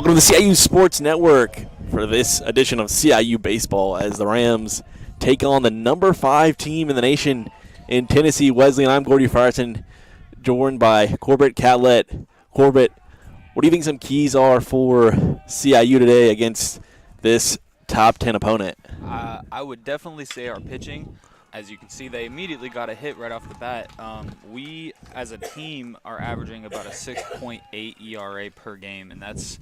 Welcome to the CIU Sports Network for this edition of CIU Baseball as the Rams take on the number 5 team in the nation in Tennessee, Wesleyan. I'm Gordy Frierson, joined by Corbett Catlett. Corbett, what do you think some keys are for CIU today against this top 10 opponent? I would definitely say our pitching. As you can see, they immediately got a hit right off the bat. We, as a team, are averaging about a 6.8 ERA per game, and that's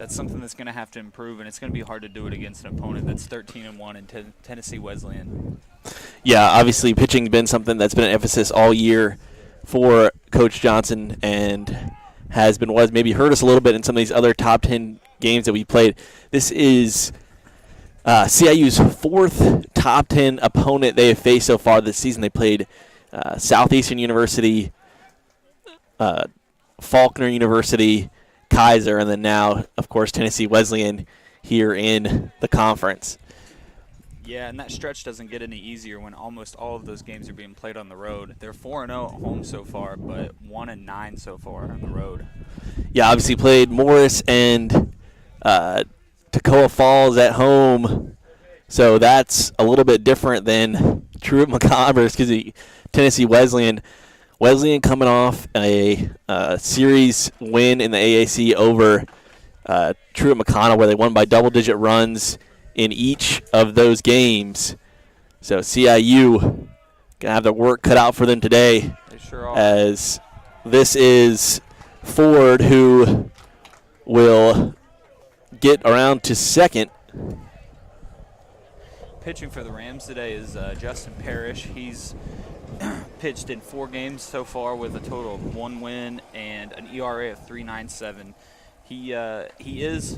something that's going to have to improve, and it's going to be hard to do it against an opponent that's 13-1 in Tennessee Wesleyan. Yeah, obviously pitching's been something that's been an emphasis all year for Coach Johnson and has been what maybe hurt us a little bit in some of these other top 10 games that we played. This is CIU's 4th top 10 opponent they have faced so far this season. They played Southeastern University, Faulkner University, Kaiser, and then now, of course, Tennessee Wesleyan here in the conference. Yeah, and that stretch doesn't get any easier when almost all of those games are being played on the road. They're 4-0 at home so far, but 1-9 so far on the road. Yeah, obviously played Morris and Toccoa Falls at home, so that's a little bit different than Truett-McConnell, Tennessee Wesleyan. Wesleyan coming off a series win in the AAC over Truett-McConnell, where they won by double-digit runs in each of those games. So CIU going to have their work cut out for them today. They sure are. As this is Ford who will get around to second. Pitching for the Rams today is Justin Parrish. He's pitched in 4 games so far with a total of 1 win and an ERA of 3.97. He is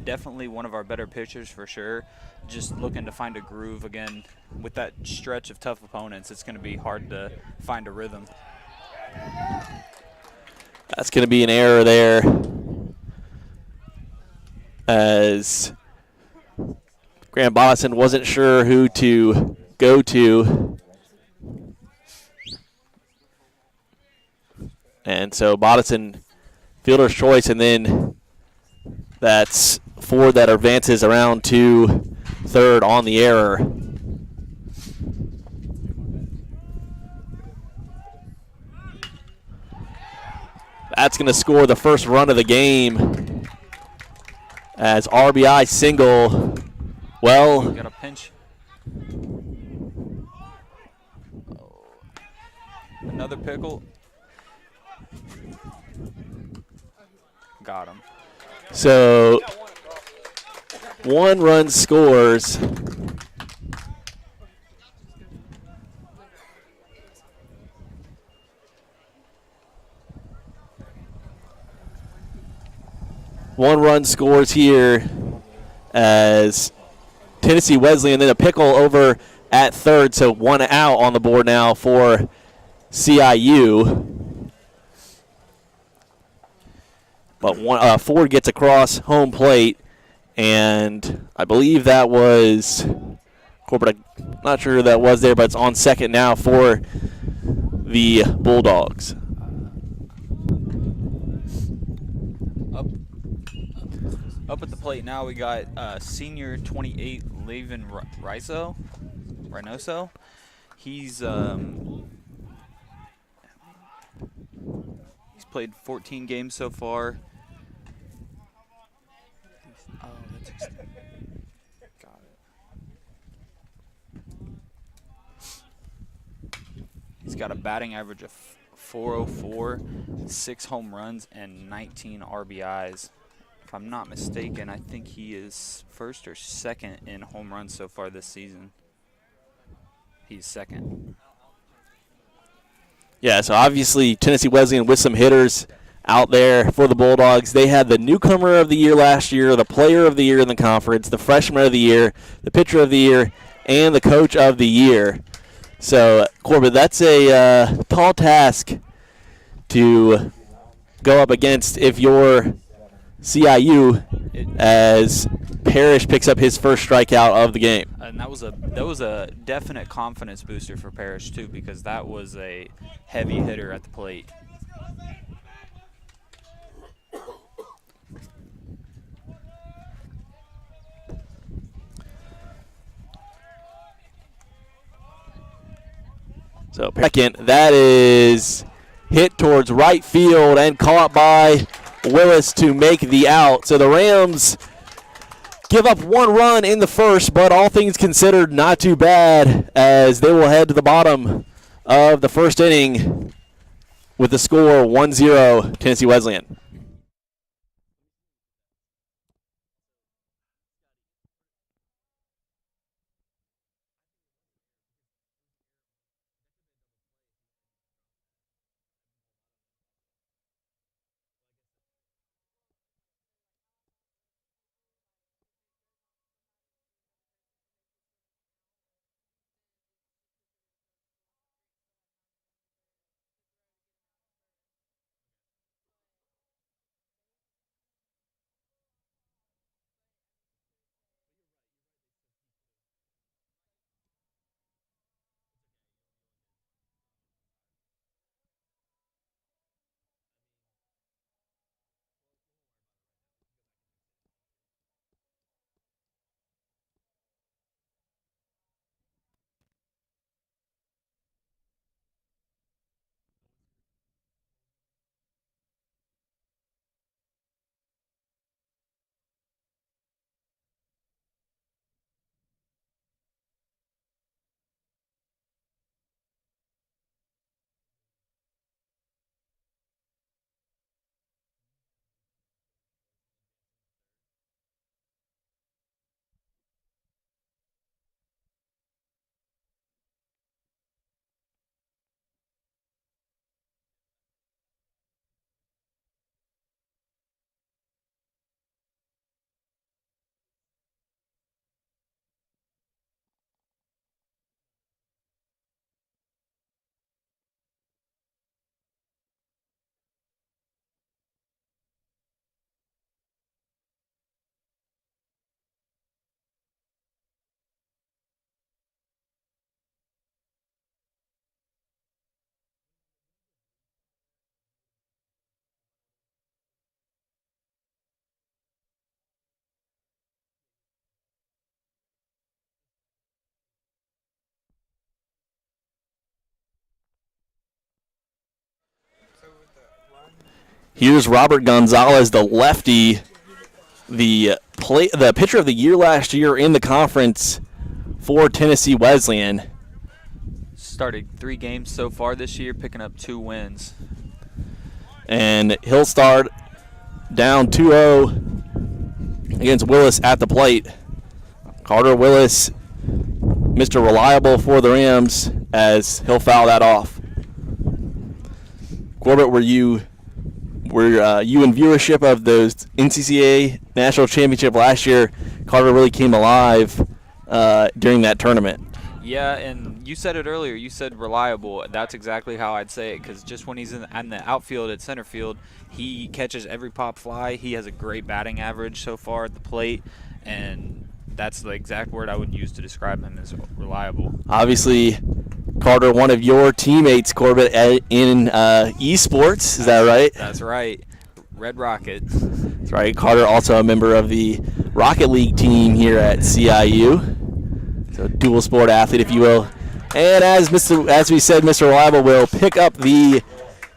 definitely one of our better pitchers for sure. Just looking to find a groove again with that stretch of tough opponents. It's going to be hard to find a rhythm. That's going to be an error there, as Graham Bodison wasn't sure who to go to. And so Bodison, fielder's choice, and then that's Ford that advances around to third on the error. That's going to score the first run of the game as RBI single. Well, got a pinch. Another pickle. Got him. So 1 run scores. One run scores here as Tennessee Wesleyan, then a pickle over at third, so 1 out on the board now for CIU. But Ford gets across home plate, and I believe that was Corbett. I'm not sure who that was there, but it's on second now for the Bulldogs. Up at the plate now, we got senior 28 Lavender Reynoso. He's played 14 games so far. Oh, that's extended. Got it. He's got a batting average of .404, 6 home runs, and 19 RBIs. If I'm not mistaken, I think he is first or second in home runs so far this season. He's second. Yeah, so obviously Tennessee Wesleyan with some hitters out there for the Bulldogs. They had the newcomer of the year last year, the player of the year in the conference, the freshman of the year, the pitcher of the year, and the coach of the year. So, Corbett, that's a tall task to go up against if you're CIU, as Parrish picks up his first strikeout of the game. And that was a definite confidence booster for Parrish too, because that was a heavy hitter at the plate. So second, that is hit towards right field and caught by Willis to make the out. So the Rams give up 1 run in the first, but all things considered, not too bad, as they will head to the bottom of the first inning with the score 1-0 Tennessee Wesleyan. Here's Robert Gonzalez, the lefty, the pitcher of the year last year in the conference for Tennessee Wesleyan. Started 3 games so far this year, picking up 2 wins. And he'll start down 2-0 against Willis at the plate. Carter Willis, Mr. Reliable for the Rams, as he'll foul that off. Corbett, were you in viewership of those NCCA National Championship last year? Carter really came alive during that tournament. Yeah, and you said it earlier. You said reliable. That's exactly how I'd say it, because just when he's in the outfield at center field, he catches every pop fly. He has a great batting average so far at the plate, and that's the exact word I would use to describe him, as reliable. Obviously, Carter, one of your teammates, Corbett, in esports. Is that right? That's right. Red Rocket. That's right. Carter, also a member of the Rocket League team here at CIU. So dual sport athlete, if you will. And as we said, Mr. Reliable will pick up the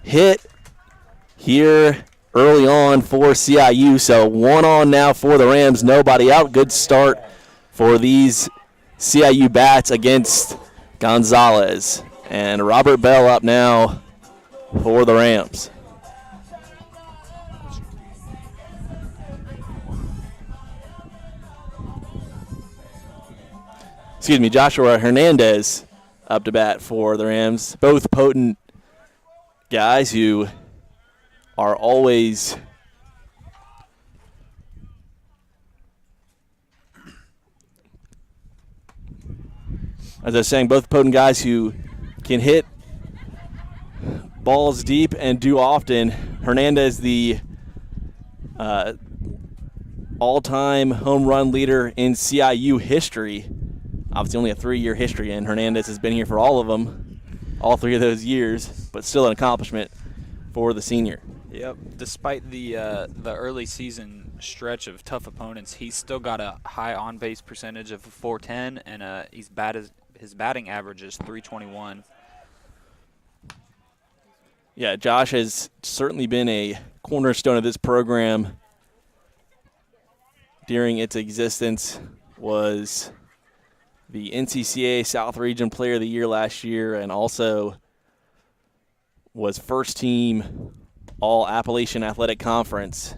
hit here early on for CIU. So 1 on now for the Rams, nobody out. Good start for these CIU bats against Gonzalez. And Robert Bell up now for the Rams. Excuse me, Joshua Hernandez up to bat for the Rams. Both potent guys who are always as I was saying, both potent guys who can hit balls deep and do often. Hernandez, the all-time home run leader in CIU history. Obviously only a 3-year history, and Hernandez has been here for all of them, all 3 of those years, but still an accomplishment for the senior. Yep. Despite the early season stretch of tough opponents, he's still got a high on-base percentage of 410, and his batting average is 321. Yeah, Josh has certainly been a cornerstone of this program during its existence. Was the NCCA South Region Player of the Year last year, and also was first team All Appalachian Athletic Conference.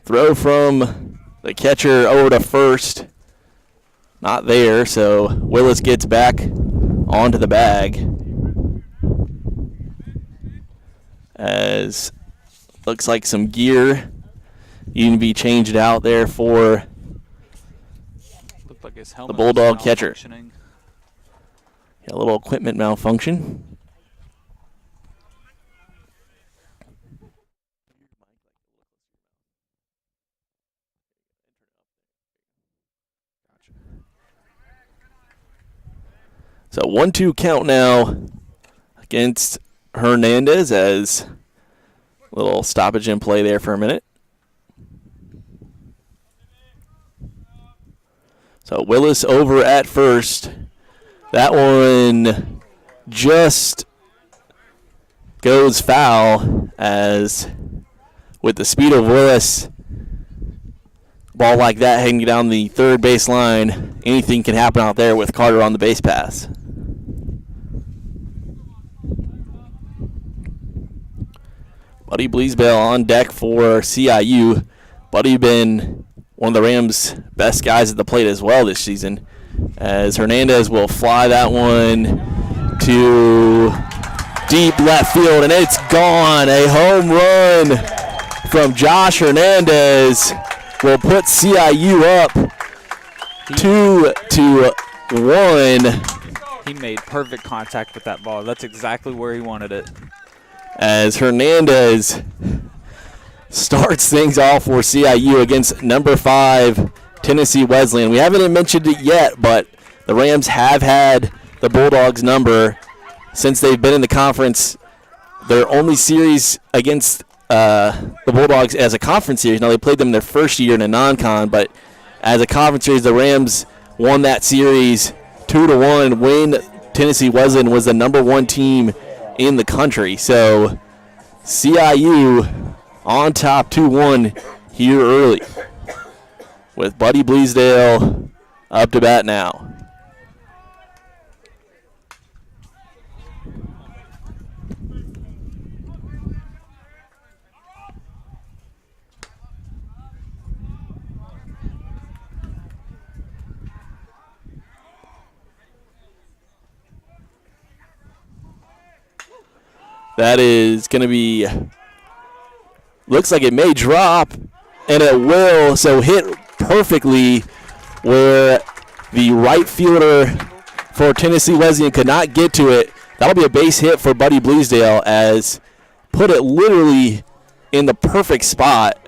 Throw from the catcher over to first. Not there, so Willis gets back onto the bag. As looks like some gear needing to be changed out there for Looked like his the helmet Bulldog was catcher. malfunctioning. A little equipment malfunction. So 1-2 count now against Hernandez, as a little stoppage in play there for a minute. So Willis over at first. That one just goes foul, as with the speed of Willis, ball like that hanging down the third base line, anything can happen out there with Carter on the base pass. Buddy Bleasdale on deck for CIU. Buddy been one of the Rams' best guys at the plate as well this season, as Hernandez will fly that one to deep left field, and it's gone. A home run from Josh Hernandez will put CIU up 2-1. He made perfect contact with that ball. That's exactly where he wanted it. As Hernandez starts things off for CIU against number 5 Tennessee Wesleyan. We haven't mentioned it yet, but the Rams have had the Bulldogs number since they've been in the conference. Their only series against the Bulldogs as a conference series. Now, they played them their first year in a non-con, but as a conference series, the Rams won that series 2-1 when Tennessee Wesleyan was the number 1 team in the country. So CIU on top 2-1 here early, with Buddy Bleasdale up to bat now. That is going to be, looks like it may drop, and it will, so hit perfectly where the right fielder for Tennessee Wesleyan could not get to it. That'll be a base hit for Buddy Bleasdale, as put it literally in the perfect spot,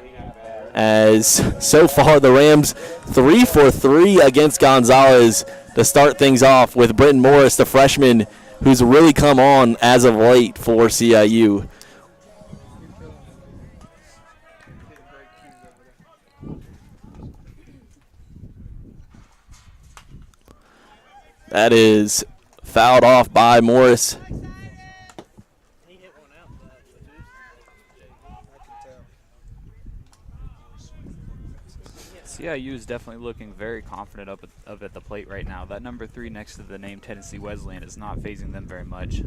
as so far the Rams 3 for 3 against Gonzalez to start things off, with Britton Morris, the freshman, who's really come on as of late for CIU. That is fouled off by Morris. CIU is definitely looking very confident up at the plate right now. That number 3 next to the name Tennessee Wesleyan is not phasing them very much.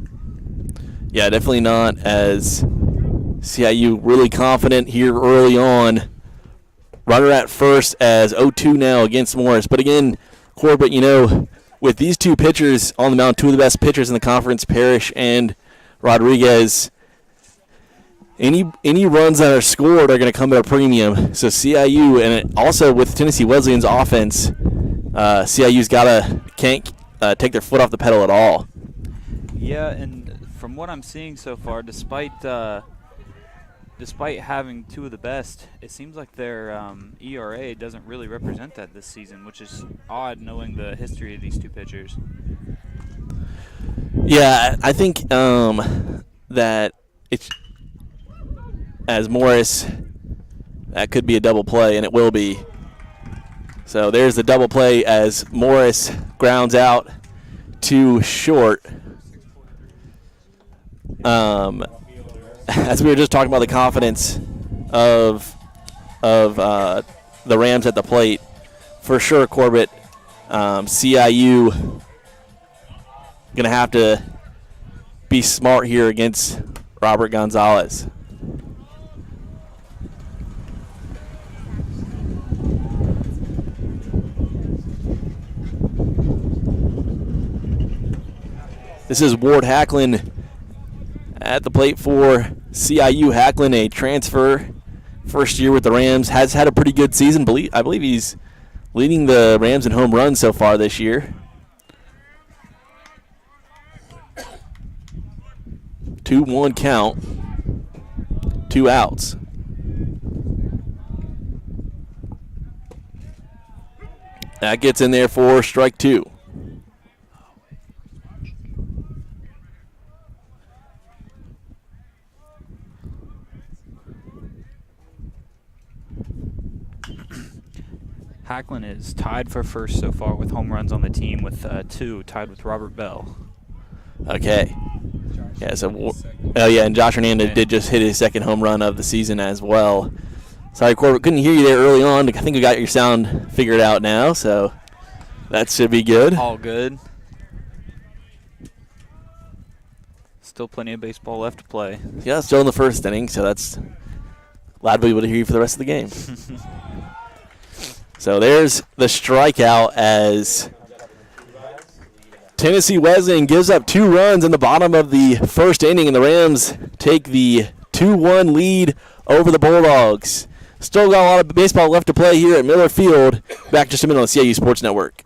Yeah, definitely not, as CIU really confident here early on. Runner at first as 0-2 now against Morris. But again, Corbett, you know, with these two pitchers on the mound, two of the best pitchers in the conference, Parrish and Rodriguez, any runs that are scored are going to come at a premium. So CIU, and also with Tennessee Wesleyan's offense, CIU's can't take their foot off the pedal at all. Yeah, and from what I'm seeing so far, despite having two of the best, it seems like their ERA doesn't really represent that this season, which is odd knowing the history of these two pitchers. Yeah, I think that it's, as Morris That could be a double play, and it will be. So there's the double play as Morris grounds out too short. As we were just talking about the confidence of the Rams at the plate, for sure, Corbett, CIU going to have to be smart here against Robert Gonzalez. This is Ward Hacklin at the plate for CIU. Hacklin, a transfer, first year with the Rams, has had a pretty good season. I believe he's leading the Rams in home runs so far this year. 2-1 count, 2 outs. That gets in there for strike 2. Hacklin is tied for first so far with home runs on the team with 2, tied with Robert Bell. Okay. Yeah, so, and Josh Hernandez did just hit his second home run of the season as well. Sorry, Corbett, couldn't hear you there early on. I think we got your sound figured out now, so that should be good. All good. Still plenty of baseball left to play. Yeah, still in the first inning, so that's glad we'll be able to hear you for the rest of the game. So there's the strikeout as Tennessee Wesleyan gives up 2 runs in the bottom of the first inning, and the Rams take the 2-1 lead over the Bulldogs. Still got a lot of baseball left to play here at Miller Field. Back just a minute on the CIU Sports Network.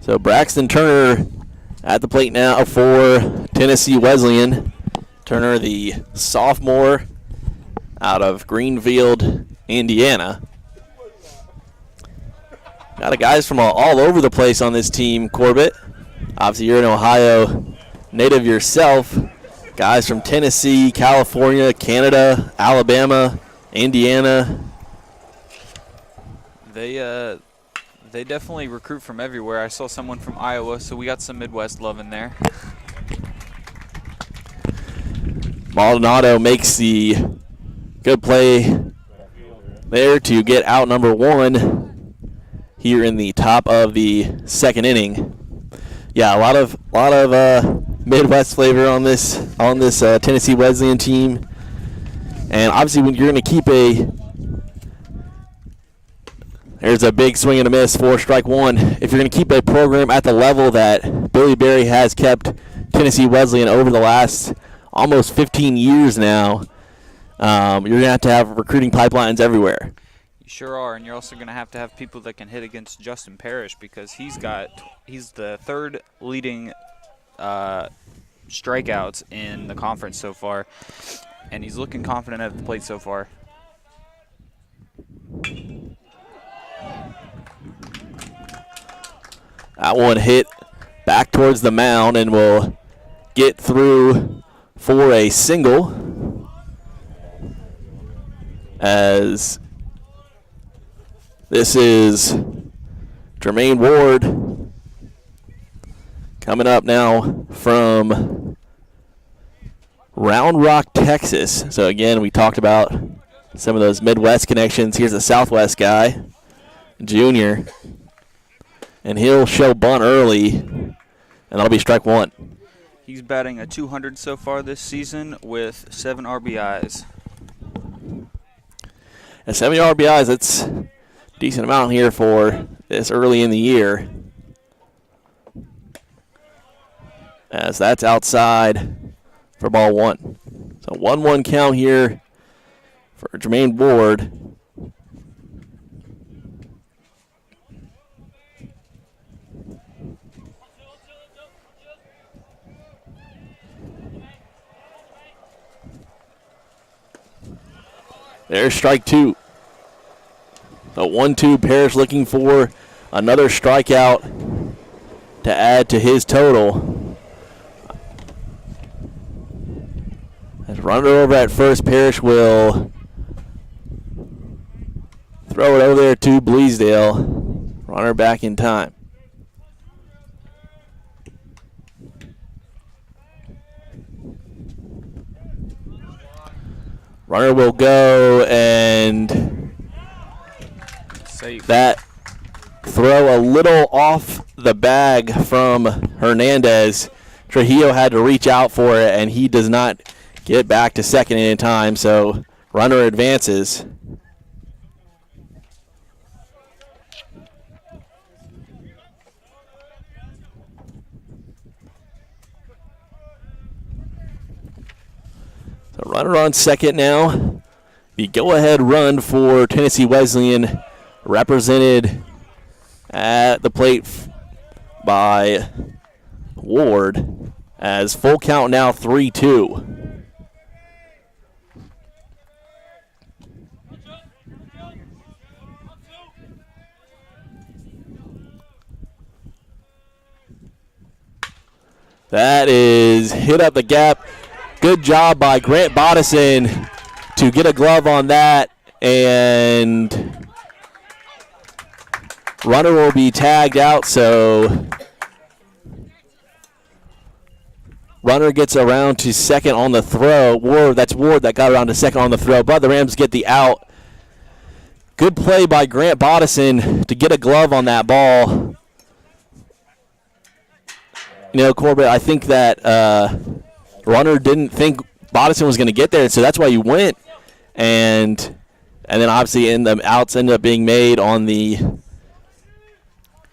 So Braxton Turner at the plate now for Tennessee Wesleyan. Turner, the sophomore out of Greenfield, Indiana. Got a guys from all over the place on this team, Corbett. Obviously, you're an Ohio native yourself. Guys from Tennessee, California, Canada, Alabama, Indiana. They definitely recruit from everywhere. I saw someone from Iowa, so we got some Midwest love in there. Maldonado makes the good play there to get out number 1 here in the top of the second inning. Yeah, a lot of Midwest flavor on this Tennessee Wesleyan team, and obviously when you're going to keep there's a big swing and a miss for strike 1. If you're going to keep a program at the level that Billy Berry has kept Tennessee Wesleyan over the last almost 15 years now, you're going to have recruiting pipelines everywhere. You sure are, and you're also going to have people that can hit against Justin Parrish because he's the 3rd leading strikeouts in the conference so far. and he's looking confident at the plate so far. That one hit back towards the mound and will get through for a single, as this is Jermaine Ward coming up now from Round Rock, Texas. So again, we talked about some of those Midwest connections. Here's a Southwest guy, junior, and he'll show bunt early, and that'll be strike one. He's batting a .200 so far this season with 7 RBIs. And 7 RBIs, that's a decent amount here for this early in the year, as that's outside for ball one. So 1-1 count here for Jermaine Ward. There's strike two. The 1-2, Parrish looking for another strikeout to add to his total. As runner over at first, Parrish will throw it over there to Bleasdale. Runner back in time. Runner will go, and safe. That throw a little off the bag from Hernandez. Trujillo had to reach out for it, and he does not get back to second in time, so runner advances. So runner on second now. The go-ahead run for Tennessee Wesleyan, represented at the plate by Ward, as full count now 3-2. That is hit up the gap. Good job by Grant Bodison to get a glove on that, and runner will be tagged out, so runner gets around to second on the throw. That's Ward that got around to second on the throw, but the Rams get the out. Good play by Grant Bodison to get a glove on that ball. You know, Corbett, I think that runner didn't think Bodison was going to get there, so that's why he went. And then obviously in the outs ended up being made on the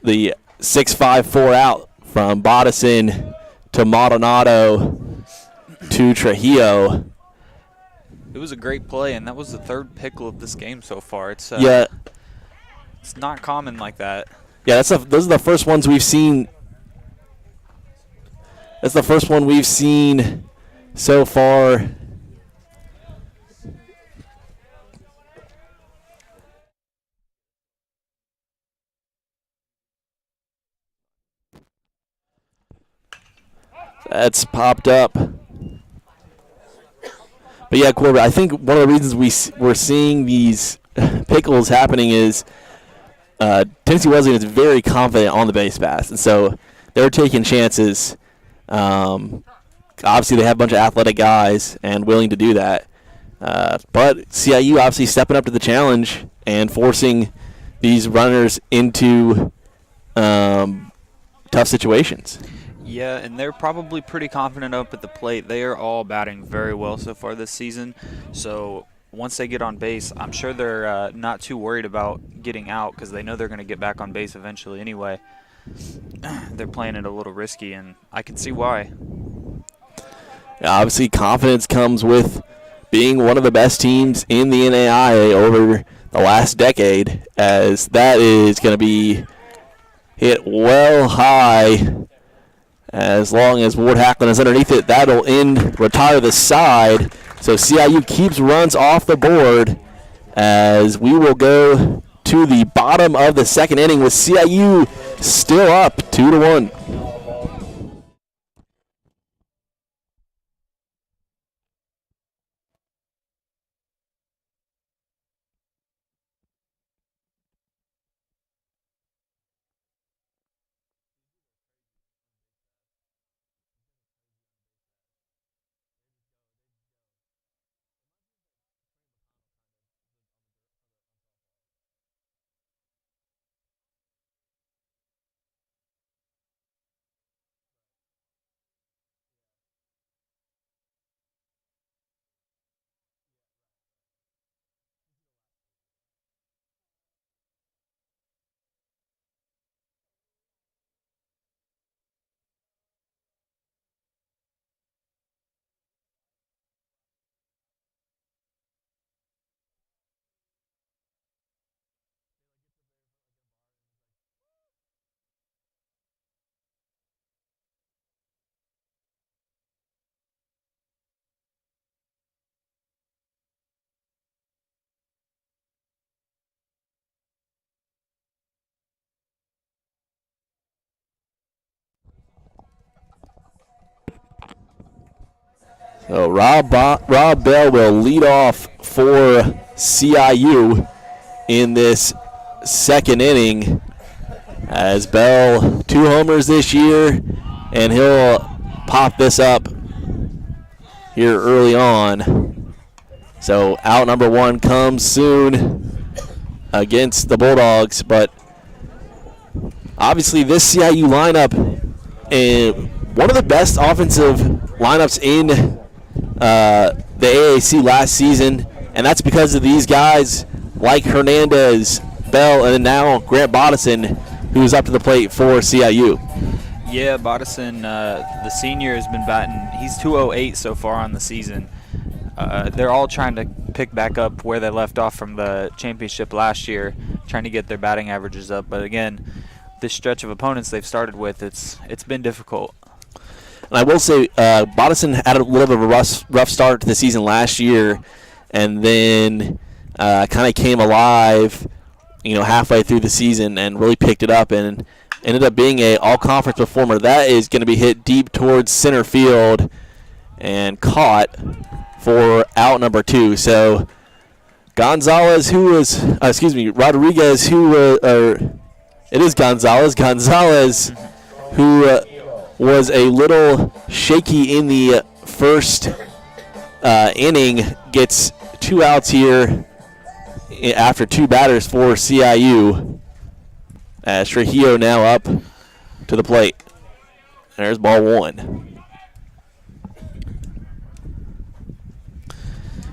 6-5-4 out from Bodison to Maldonado to Trujillo. It was a great play, and that was the third pickle of this game so far. It's it's not common like that. Yeah, those are the first ones we've seen. That's the first one we've seen so far. That's popped up. But yeah, Corbett, I think one of the reasons we're seeing these pickles happening is Tennessee Wesleyan is very confident on the base pass, and so they're taking chances. Obviously, they have a bunch of athletic guys and willing to do that. But CIU obviously stepping up to the challenge and forcing these runners into tough situations. Yeah, and they're probably pretty confident up at the plate. They are all batting very well so far this season. So once they get on base, I'm sure they're not too worried about getting out because they know they're going to get back on base eventually anyway. They're playing it a little risky, and I can see why. Obviously, confidence comes with being one of the best teams in the NAIA over the last decade, as that is going to be hit well high. As long as Ward Hacklin is underneath it, that'll retire the side. So CIU keeps runs off the board as we will go to the bottom of the second inning with CIU still up 2-1. So Rob Bell will lead off for CIU in this second inning as Bell 2 homers this year, and he'll pop this up here early on. So out number 1 comes soon against the Bulldogs, but obviously this CIU lineup is one of the best offensive lineups in the AAC last season, and that's because of these guys like Hernandez, Bell, and now Grant Bodison, who's up to the plate for CIU. Yeah, Bodison, the senior, has been batting. He's 208 so far on the season. They're all trying to pick back up where they left off from the championship last year, trying to get their batting averages up. But again, this stretch of opponents they've started with, it's been difficult. And I will say, Bodison had a little bit of a rough start to the season last year, and then kind of came alive, halfway through the season and really picked it up and ended up being a all-conference performer. That is going to be hit deep towards center field and caught for out number 2. So Gonzalez, Rodriguez, it is Gonzalez, who was a little shaky in the first inning, gets 2 outs here after 2 batters for CIU. As Trujillo now up to the plate. There's ball 1.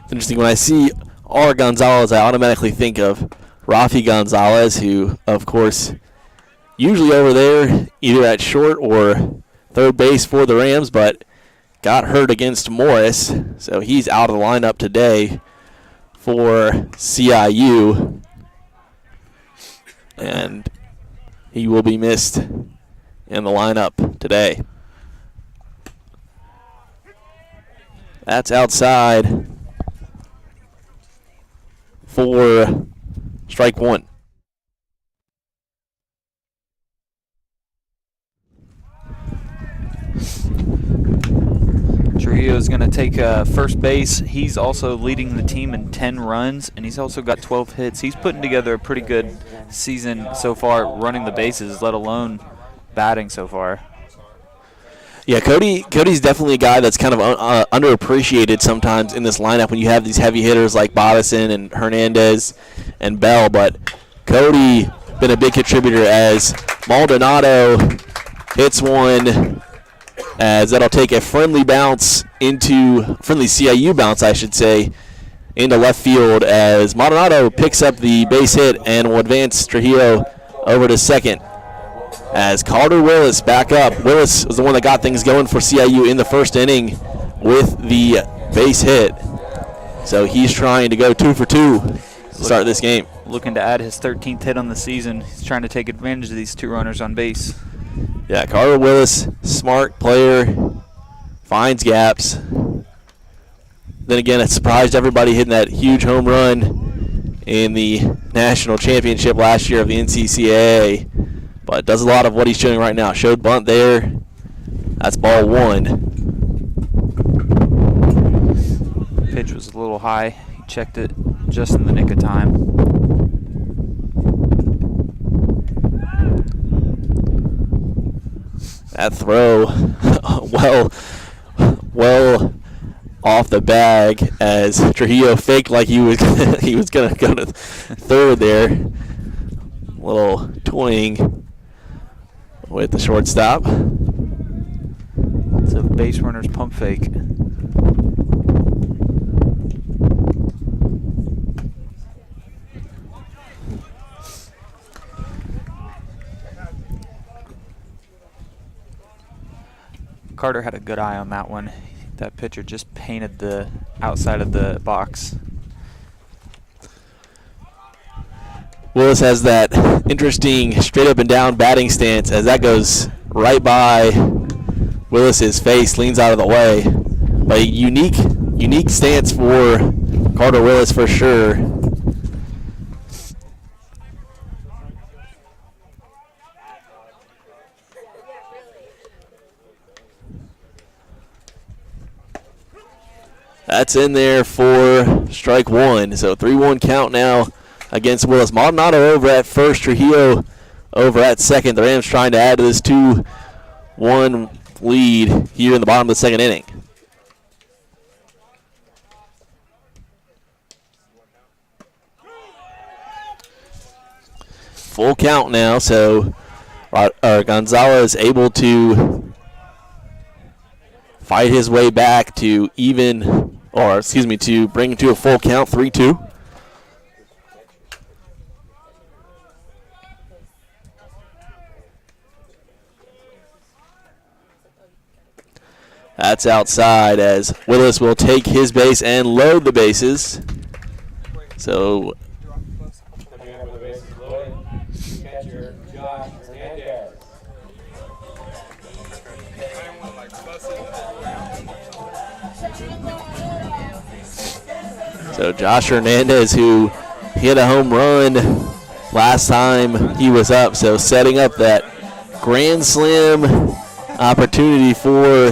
It's interesting, when I see R. Gonzalez, I automatically think of Rafi Gonzalez, who, of course, usually over there either at short or third base for the Rams, but got hurt against Morris, so he's out of the lineup today for CIU, and he will be missed in the lineup today. That's outside for strike 1. Trujillo's going to take first base. He's also leading the team in 10 runs, and he's also got 12 hits. He's putting together a pretty good season so far running the bases, let alone batting so far. Yeah, Cody's definitely a guy that's kind of underappreciated sometimes in this lineup when you have these heavy hitters like Bodison and Hernandez and Bell. But Cody been a big contributor as Maldonado hits one, as that'll take a friendly CIU bounce, I should say, into left field, as Maldonado picks up the base hit and will advance Trujillo over to second. As Carter Willis back up. Willis was the one that got things going for CIU in the first inning with the base hit. So he's trying to go 2 for 2 to start this game. Looking to add his 13th hit on the season. He's trying to take advantage of these 2 runners on base. Yeah, Carter Willis, smart player, finds gaps. then again, it surprised everybody hitting that huge home run in the national championship last year of the NCCAA. But does a lot of what he's showing right now. Showed bunt there. That's ball one. Pitch was a little high. He checked it just in the nick of time. That throw, well off the bag as Trujillo faked like he was gonna go to third there. Little twing with the shortstop. It's a base runner's pump fake. Carter had a good eye on that one. That pitcher just painted the outside of the box. Willis has that interesting straight up and down batting stance as that goes right by Willis's face, leans out of the way. But a unique stance for Carter Willis for sure. That's in there for strike one. So 3-1 count now against Willis. Maldonado over at first, Trujillo over at second. The Rams trying to add to this 2-1 lead here in the bottom of the second inning. Full count now, so Gonzalez able to fight his way back to to bring it to a full count, 3-2. That's outside as Willis will take his base and load the bases. So Josh Hernandez, who hit a home run last time he was up, so setting up that grand slam opportunity for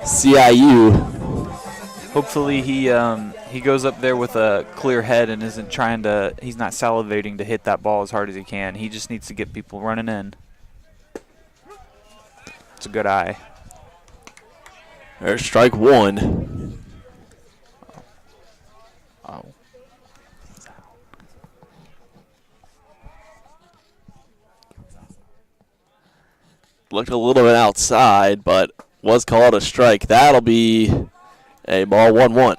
CIU. Hopefully he goes up there with a clear head and he's not salivating to hit that ball as hard as he can. He just needs to get people running in. It's a good eye. There's strike one. Oh. Looked a little bit outside, but was called a strike. That'll be a ball 1-1.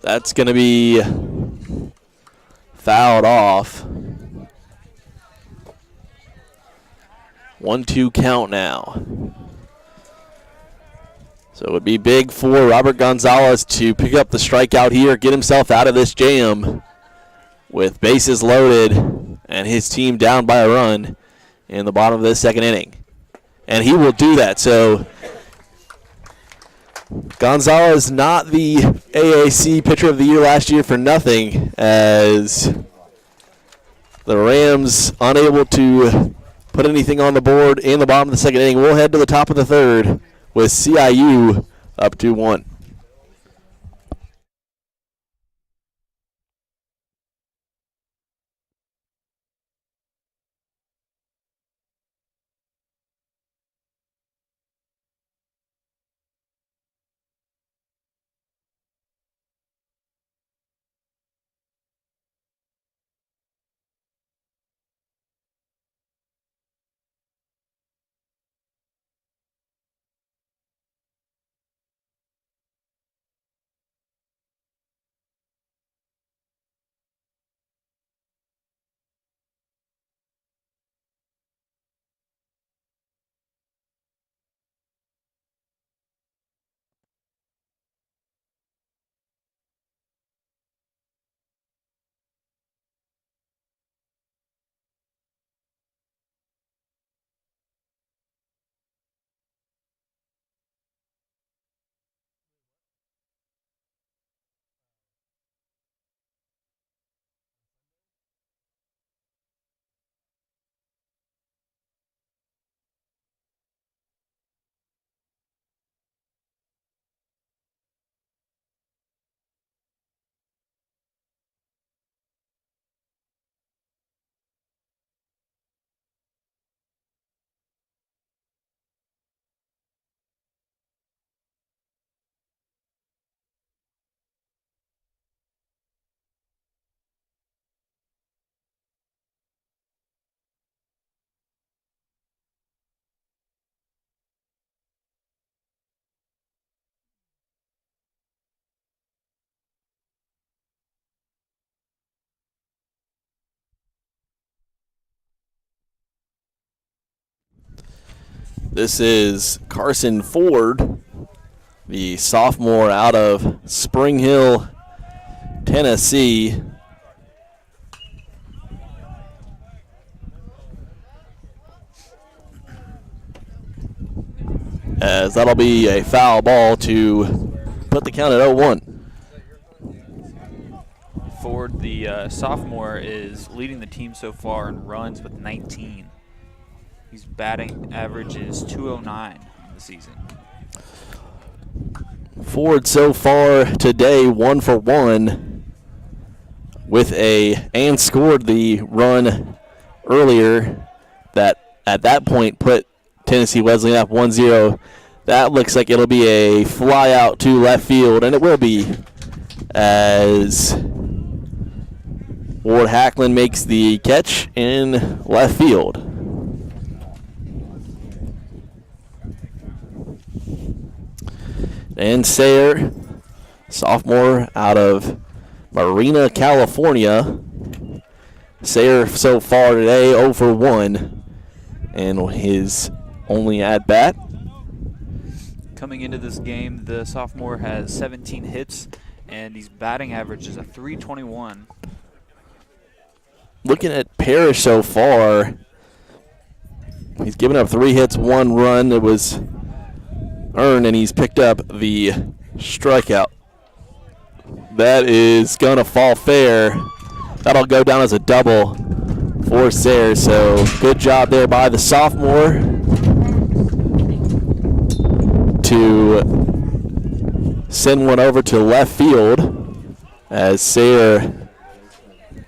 That's going to be fouled off. 1-2 count now. So it would be big for Robert Gonzalez to pick up the strikeout here, get himself out of this jam with bases loaded and his team down by a run in the bottom of this second inning. And he will do that. So Gonzalez not the AAC Pitcher of the Year last year for nothing, as the Rams unable to put anything on the board in the bottom of the second inning. We'll head to the top of the third with CIU up 2-1. This is Carson Ford, the sophomore out of Spring Hill, Tennessee. As that'll be a foul ball to put the count at 0-1. Ford, the sophomore, is leading the team so far in runs with 19. His batting average is .209 on the season. Ford so far today 1 for 1 and scored the run earlier that at that point put Tennessee Wesleyan up 1-0. That looks like it'll be a fly out to left field, and it will be, as Ward Hacklin makes the catch in left field. And Sayre, sophomore out of Marina, California. Sayre so far today 0 for 1 and his only at bat. Coming into this game, the sophomore has 17 hits, and his batting average is a .321. Looking at Parrish so far, he's given up 3 hits, 1 run. It was earned, and he's picked up the strikeout. That is going to fall fair. That'll go down as a double for Sayre, so good job there by the sophomore to send one over to left field as Sayre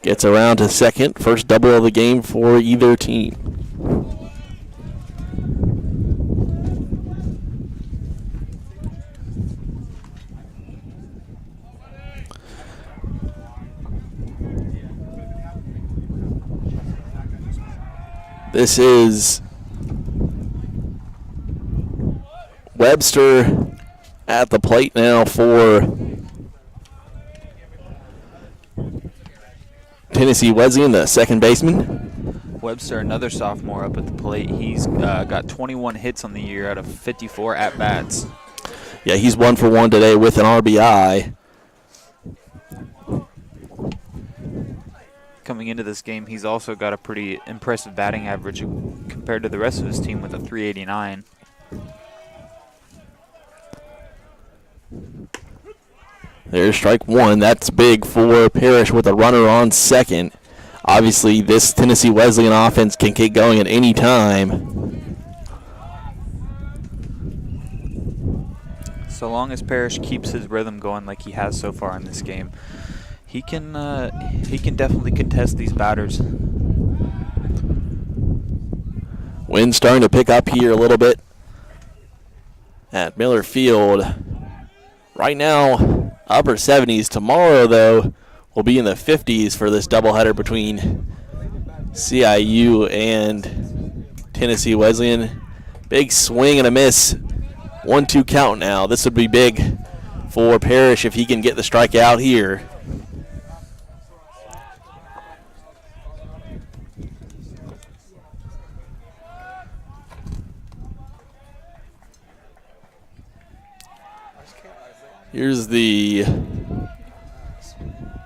gets around to second. First double of the game for either team. This is Webster at the plate now for Tennessee Wesleyan, the second baseman. Webster, another sophomore, up at the plate. He's got 21 hits on the year out of 54 at-bats. Yeah, he's 1 for 1 today with an RBI. Coming into this game, he's also got a pretty impressive batting average compared to the rest of his team with a .389. There's strike 1. That's big for Parrish with a runner on second. Obviously, this Tennessee Wesleyan offense can get going at any time. So long as Parrish keeps his rhythm going like he has so far in this game, he can definitely contest these batters. Wind's starting to pick up here a little bit at Miller Field. Right now, upper 70s. Tomorrow, though, will be in the 50s for this doubleheader between CIU and Tennessee Wesleyan. Big swing and a miss. 1-2 count now. This would be big for Parrish if he can get the strikeout here. Here's the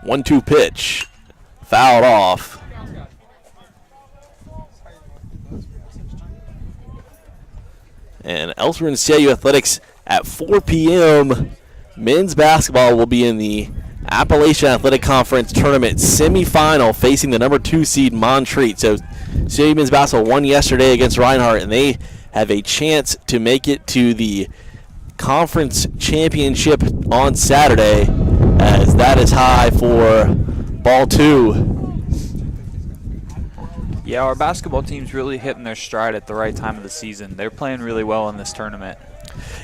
1-2 pitch. Fouled off. And elsewhere in CIU Athletics at 4 p.m., men's basketball will be in the Appalachian Athletic Conference Tournament semifinal facing the number 2 seed Montreat. So CIU men's basketball won yesterday against Reinhardt, and they have a chance to make it to the conference championship on Saturday, as that is high for ball 2. Yeah, our basketball team's really hitting their stride at the right time of the season. They're playing really well in this tournament.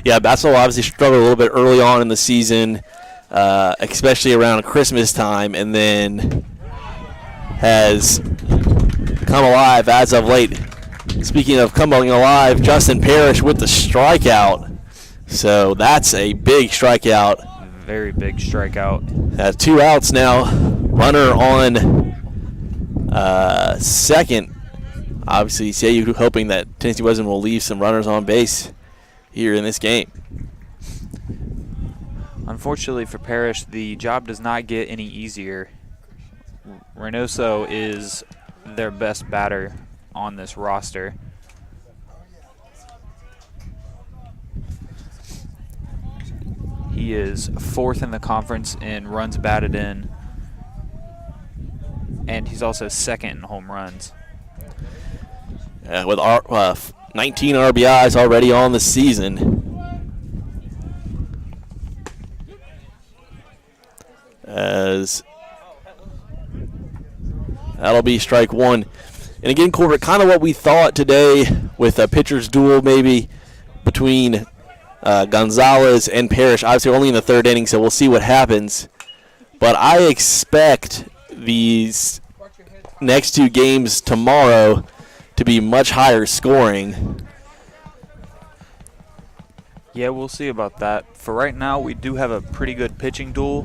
Yeah, basketball obviously struggled a little bit early on in the season, especially around Christmas time, and then has come alive as of late. Speaking of coming alive, Justin Parrish with the strikeout. So that's a big strikeout. Very big strikeout. 2 outs now. Runner on second. obviously CIU hoping that Tennessee Wesleyan will leave some runners on base here in this game. Unfortunately for Parrish, the job does not get any easier. Reynoso is their best batter on this roster. He is 4th in the conference in runs batted in, and he's also 2nd in home runs. With 19 RBIs already on the season. As that'll be strike one. And again, Corbett, kind of what we thought today with a pitcher's duel maybe between Gonzalez and Parrish. Obviously, only in the 3rd inning, so we'll see what happens. But I expect these next 2 games tomorrow to be much higher scoring. Yeah, we'll see about that. For right now, we do have a pretty good pitching duel,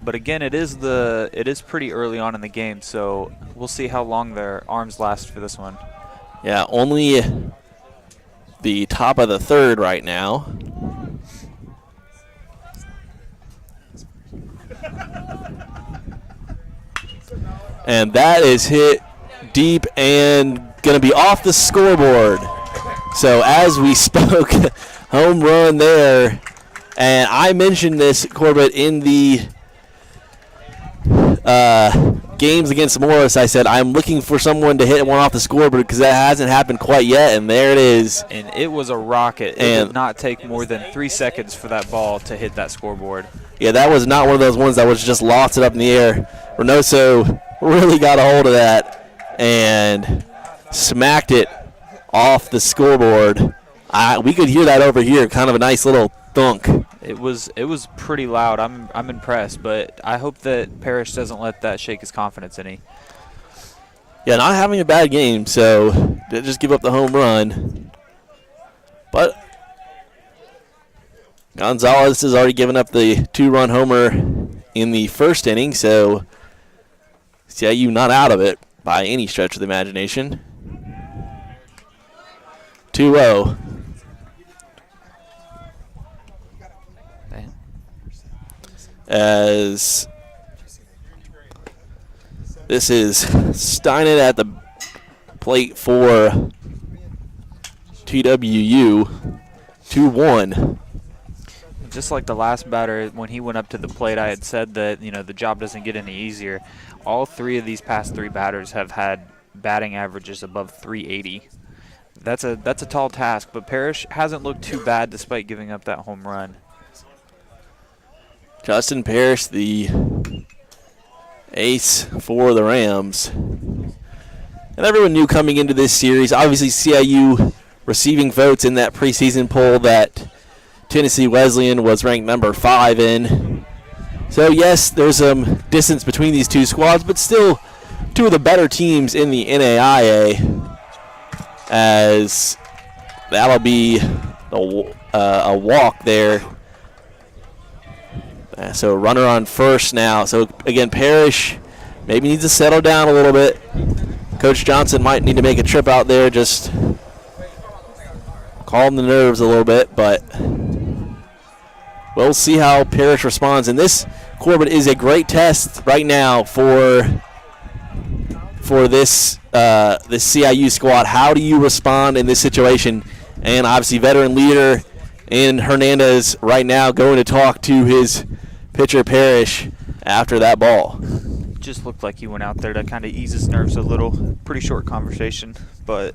but again, it is pretty early on in the game, so we'll see how long their arms last for this one. Yeah, only the top of the 3rd right now. And that is hit deep and going to be off the scoreboard. So as we spoke, home run there. And I mentioned this, Corbett, in the games against Morris. I said, I'm looking for someone to hit one off the scoreboard because that hasn't happened quite yet, and there it is. And it was a rocket. It did not take more than 3 seconds for that ball to hit that scoreboard. Yeah, that was not one of those ones that was just lofted up in the air. Reynoso really got a hold of that and smacked it off the scoreboard. We could hear that over here, kind of a nice little thunk. It was pretty loud. I'm impressed, but I hope that Parrish doesn't let that shake his confidence any. Yeah, not having a bad game, so didn't just give up the home run. But Gonzalez has already given up the 2-run homer in the 1st inning, so CIU not out of it by any stretch of the imagination. 2-0. As this is Steinen at the plate for TWU. 2-1. Just like the last batter, when he went up to the plate, I had said that the job doesn't get any easier. All 3 of these past 3 batters have had batting averages above 380. That's a tall task, but Parrish hasn't looked too bad despite giving up that home run. Justin Parrish, the ace for the Rams. And everyone knew coming into this series, obviously CIU receiving votes in that preseason poll that Tennessee Wesleyan was ranked number 5 in. So yes, there's some distance between these 2 squads, but still 2 of the better teams in the NAIA, as that'll be a walk there. So runner on first now. So again, Parrish maybe needs to settle down a little bit. Coach Johnson might need to make a trip out there, just calm the nerves a little bit, but we'll see how Parrish responds. And this, Corbett, is a great test right now for this this CIU squad. How do you respond in this situation? And obviously veteran leader in Hernandez right now going to talk to his pitcher Parrish after that ball. Just looked like he went out there to kind of ease his nerves a little. Pretty short conversation, but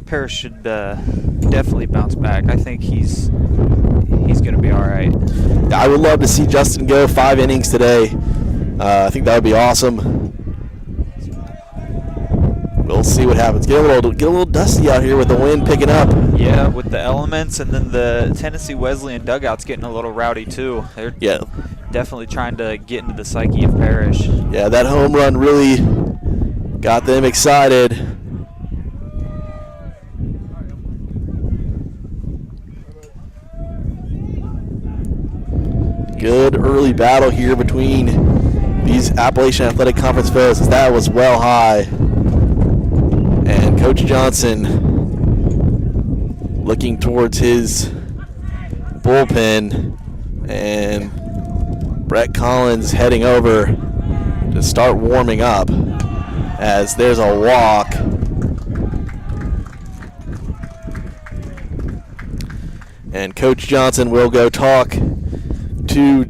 Parrish should definitely bounce back. I think he's going to be all right. I would love to see Justin go 5 innings today. I think that would be awesome. We'll see what happens. Get a little dusty out here with the wind picking up. Yeah, with the elements, and then the Tennessee Wesleyan dugout's getting a little rowdy too. They're definitely trying to get into the psyche of Parrish. Yeah, that home run really got them excited. Good early battle here between these Appalachian Athletic Conference foes. That was well high. And Coach Johnson looking towards his bullpen, and Brett Collins heading over to start warming up as there's a walk. And Coach Johnson will go talk to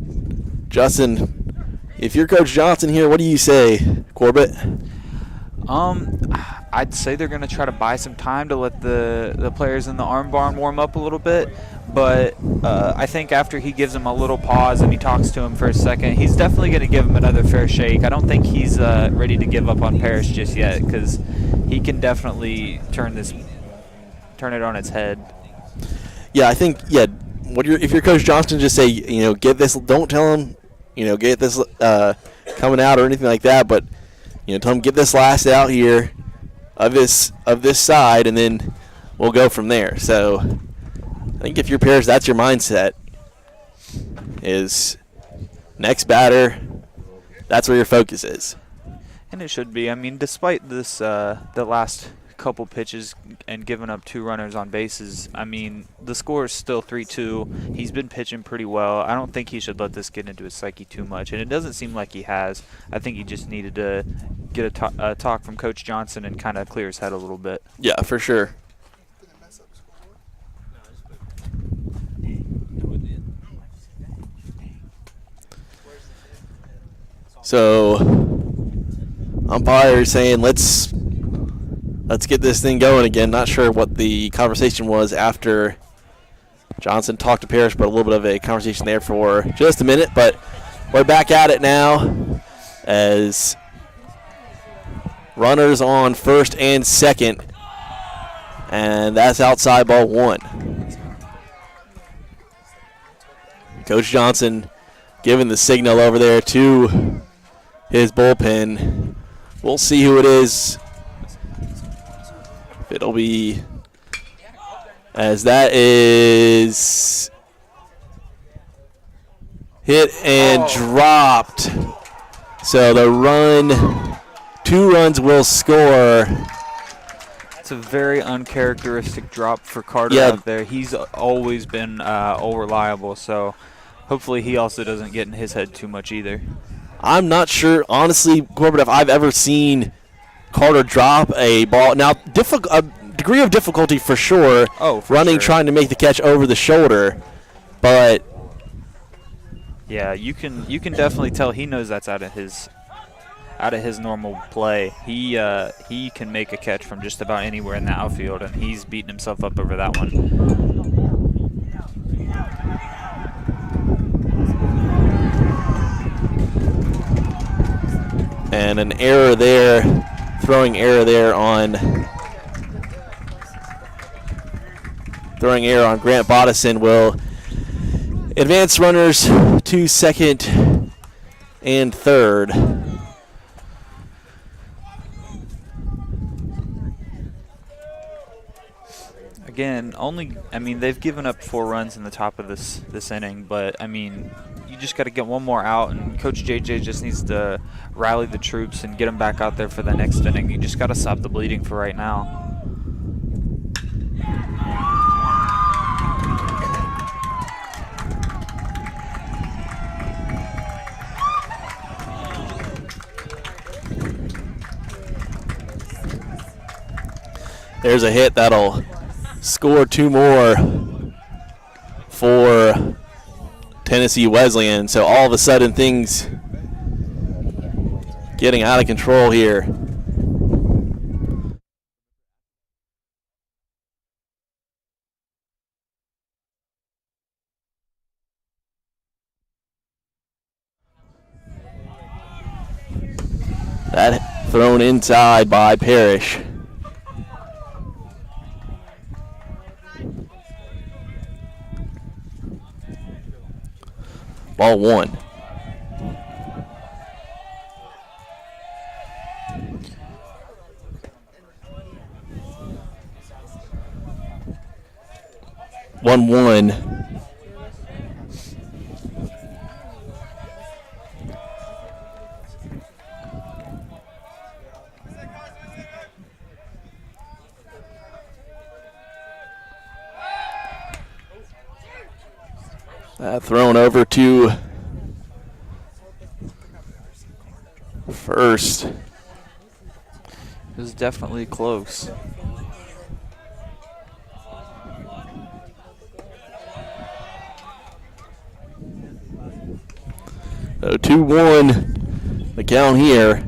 Justin. If you're Coach Johnson here, what do you say, Corbett? I'd say they're going to try to buy some time to let the players in the arm barn warm up a little bit. But I think after he gives him a little pause and he talks to him for a second, he's definitely going to give him another fair shake. I don't think he's ready to give up on Parrish just yet, because he can definitely turn it on its head. Yeah, I think, if you're Coach Johnson, just say, get this, don't tell him, get this coming out or anything like that, but, tell him get this last out here of this side, and then we'll go from there. So I think if you're Parrish, that's your mindset, is next batter, that's where your focus is. And it should be. I mean, despite this, the last couple pitches and giving up 2 runners on bases, I mean, the score is still 3-2. He's been pitching pretty well. I don't think he should let this get into his psyche too much, and it doesn't seem like he has. I think he just needed to get a talk from Coach Johnson and kind of clear his head a little bit. Yeah, for sure. So, umpire saying let's get this thing going again. Not sure what the conversation was after Johnson talked to Parrish, but a little bit of a conversation there for just a minute. But we're back at it now as runners on first and second, and that's outside ball 1. Coach Johnson giving the signal over there to his bullpen. We'll see who it is. It'll be, as that is hit and dropped. So the 2 runs will score. It's a very uncharacteristic drop for Carter out there. He's always been reliable, so hopefully he also doesn't get in his head too much either. I'm not sure, honestly, Corbett, if I've ever seen Carter drop a ball. Now, a degree of difficulty for sure. Running, trying to make the catch over the shoulder, but yeah, you can definitely tell he knows that's out of his normal play. He can make a catch from just about anywhere in the outfield, and he's beating himself up over that one. And an error there, throwing error on Grant Bodison will advance runners to second and third. Again, they've given up 4 runs in the top of this inning, but I mean, you just got to get one more out, and Coach JJ just needs to rally the troops and get them back out there for the next inning. You just got to stop the bleeding for right now. There's a hit that'll score 2 more for Tennessee Wesleyan. So all of a sudden things getting out of control here. That thrown inside by Parrish. Ball 1. One. Thrown over to first. It was definitely close. So 2-1 the count here.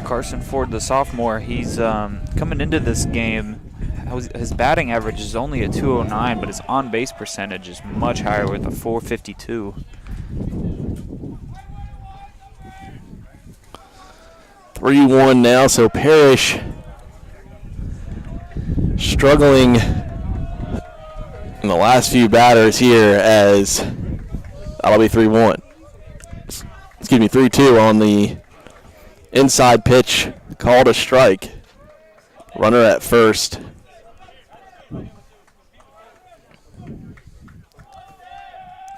Carson Ford, the sophomore, he's coming into this game. His batting average is only a 209, but his on-base percentage is much higher with a 452. 3-1 now, so Parrish struggling in the last few batters here as that'll be 3-1. Excuse me, 3-2 on the inside pitch, called a strike. Runner at first.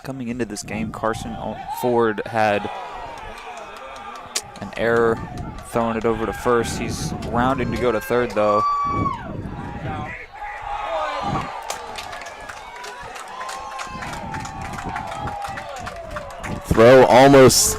Coming into this game, Carson Ford had an error throwing it over to first. He's rounding to go to third, though. Throw almost.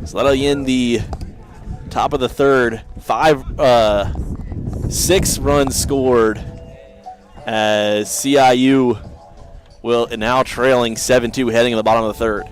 So that'll end the top of the third. 6 runs scored as CIU will now trailing 7-2 heading in the bottom of the third.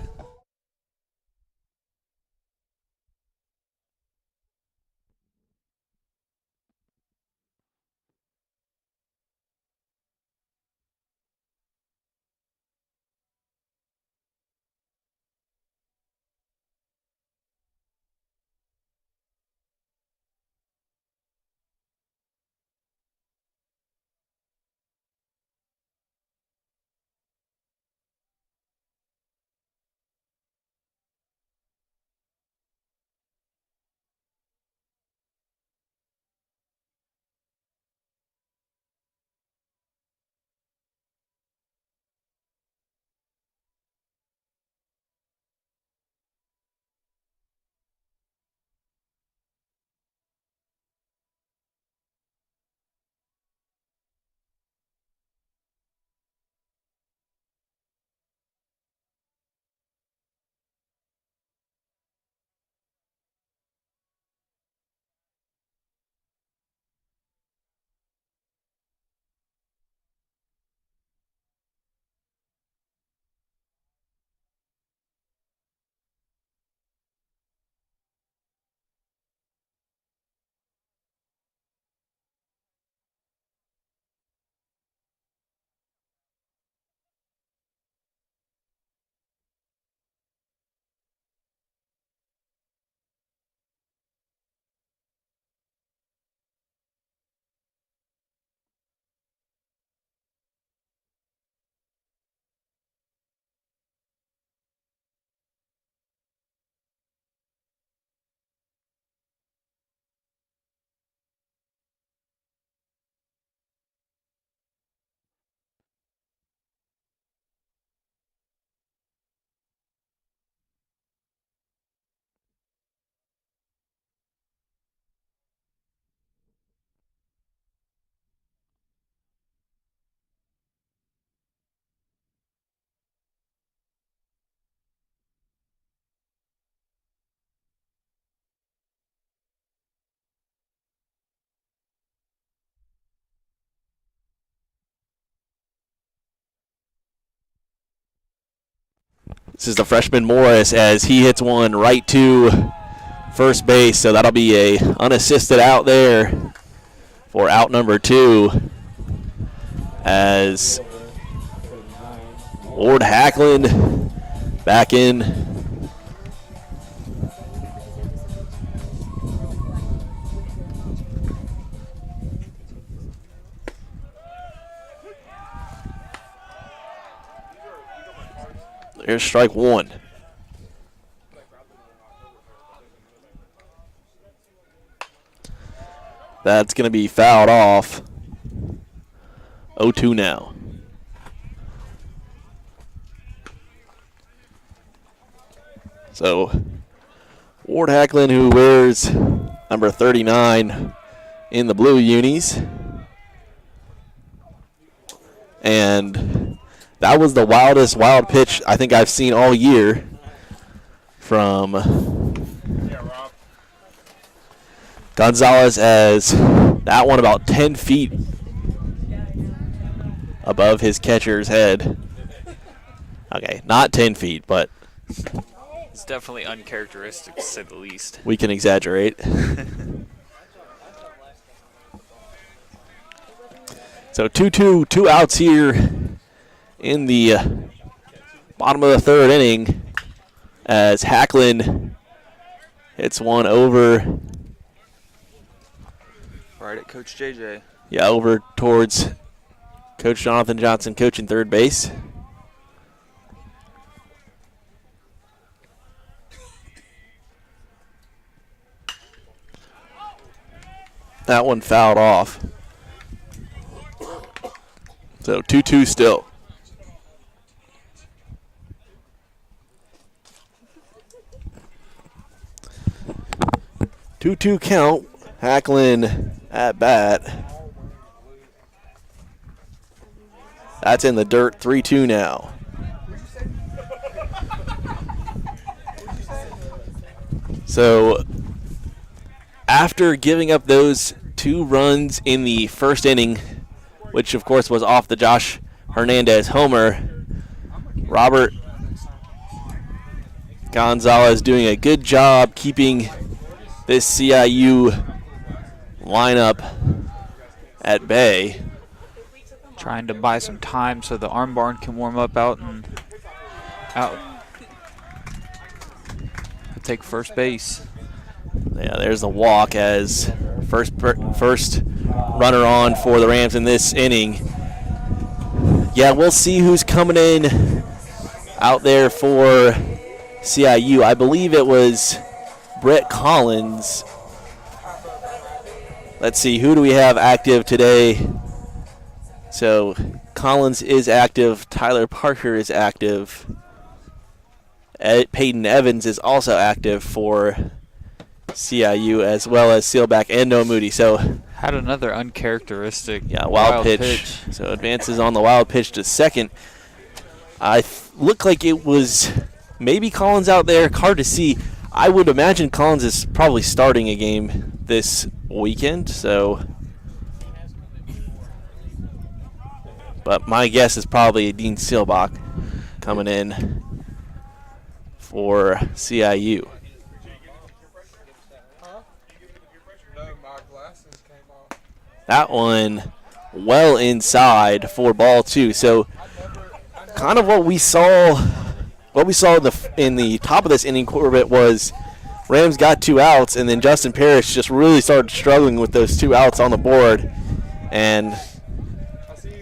This is the freshman Morris as he hits one right to first base, so that'll be a unassisted out there for out number 2 as Ward Hackland back in. There's strike 1. That's going to be fouled off. 0-2 now. So Ward Hackland, who wears number 39 in the blue unis. And that was the wild pitch I think I've seen all year from Gonzalez, as that one about 10 feet above his catcher's head. Okay, not 10 feet, but It's definitely uncharacteristic, to say the least. we can exaggerate. So 2-2, 2 outs here in the bottom of the third inning as Hackland hits one over. Right at Coach JJ. Yeah, over towards Coach Jonathan Johnson coaching third base. That one fouled off. So 2-2 still. Two count. Hackland at bat. That's in the dirt. 3-2 now. So after giving up those 2 runs in the first inning, which of course was off the Josh Hernandez homer, Robert Gonzalez doing a good job keeping this CIU lineup at bay. Trying to buy some time so the arm barn can warm up out. Take first base. Yeah, there's the walk as first runner on for the Rams in this inning. Yeah, we'll see who's coming in out there for CIU. I believe it was Brett Collins. Let's see, who do we have active today? So Collins is active. Tyler Parker is active. Peyton Evans is also active for CIU, as well as Sealback and Noah Moody. So had another uncharacteristic wild pitch. So advances on the wild pitch to second. Looked like it was maybe Collins out there. Hard to see. I would imagine Collins is probably starting a game this weekend. But my guess is probably Dean Sealbach coming in for CIU. That one well inside for ball 2. So kind of what we saw in the top of this inning, Corbett, was Rams got 2 outs, and then Justin Parrish just really started struggling with those 2 outs on the board. And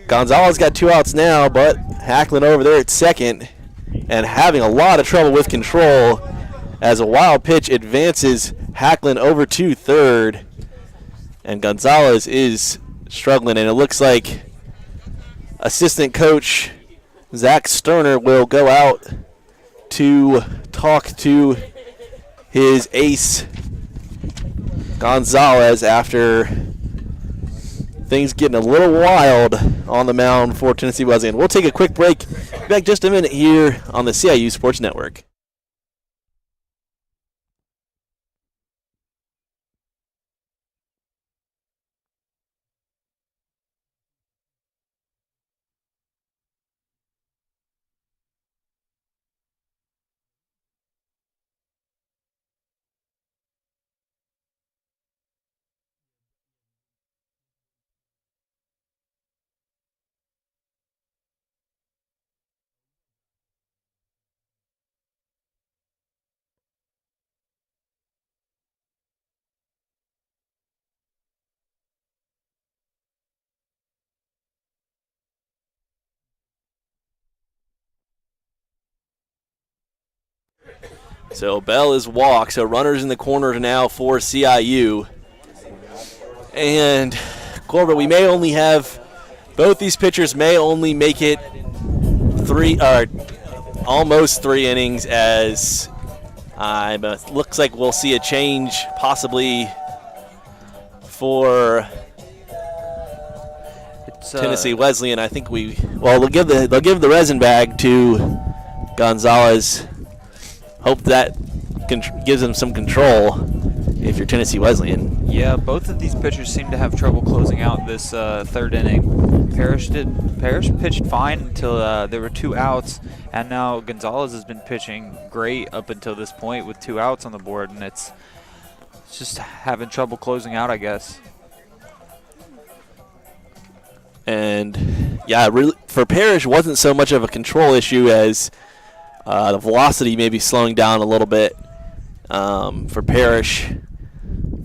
Gonzalez got 2 outs now, but Hackland over there at second and having a lot of trouble with control as a wild pitch advances Hackland over to third. And Gonzalez is struggling, and it looks like assistant coach Zach Sterner will go out to talk to his ace Gonzalez after things getting a little wild on the mound for Tennessee Wesleyan. We'll take a quick break. Back just a minute here on the CIU Sports Network. So Bell is walked. So runners in the corner now for CIU. And Corbett, we may only have both these pitchers may only make it almost 3 innings, as looks like we'll see a change possibly for Tennessee Wesleyan. I think they'll give the resin bag to Gonzalez. Hope that gives them some control if you're Tennessee Wesleyan. Yeah, both of these pitchers seem to have trouble closing out this third inning. Parrish pitched fine until there were 2 outs, and now Gonzalez has been pitching great up until this point with 2 outs on the board, and it's just having trouble closing out, I guess. And yeah, really, for Parrish, wasn't so much of a control issue as the velocity may be slowing down a little bit for Parrish.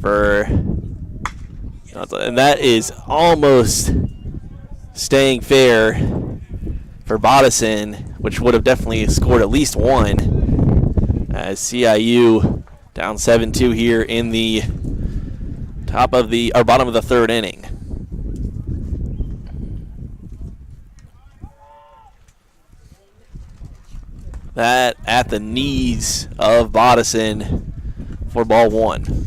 And that is almost staying fair for Bodison, which would have definitely scored at least 1, as CIU down 7-2 here in the bottom of the third inning. That at the knees of Bodison for ball 1.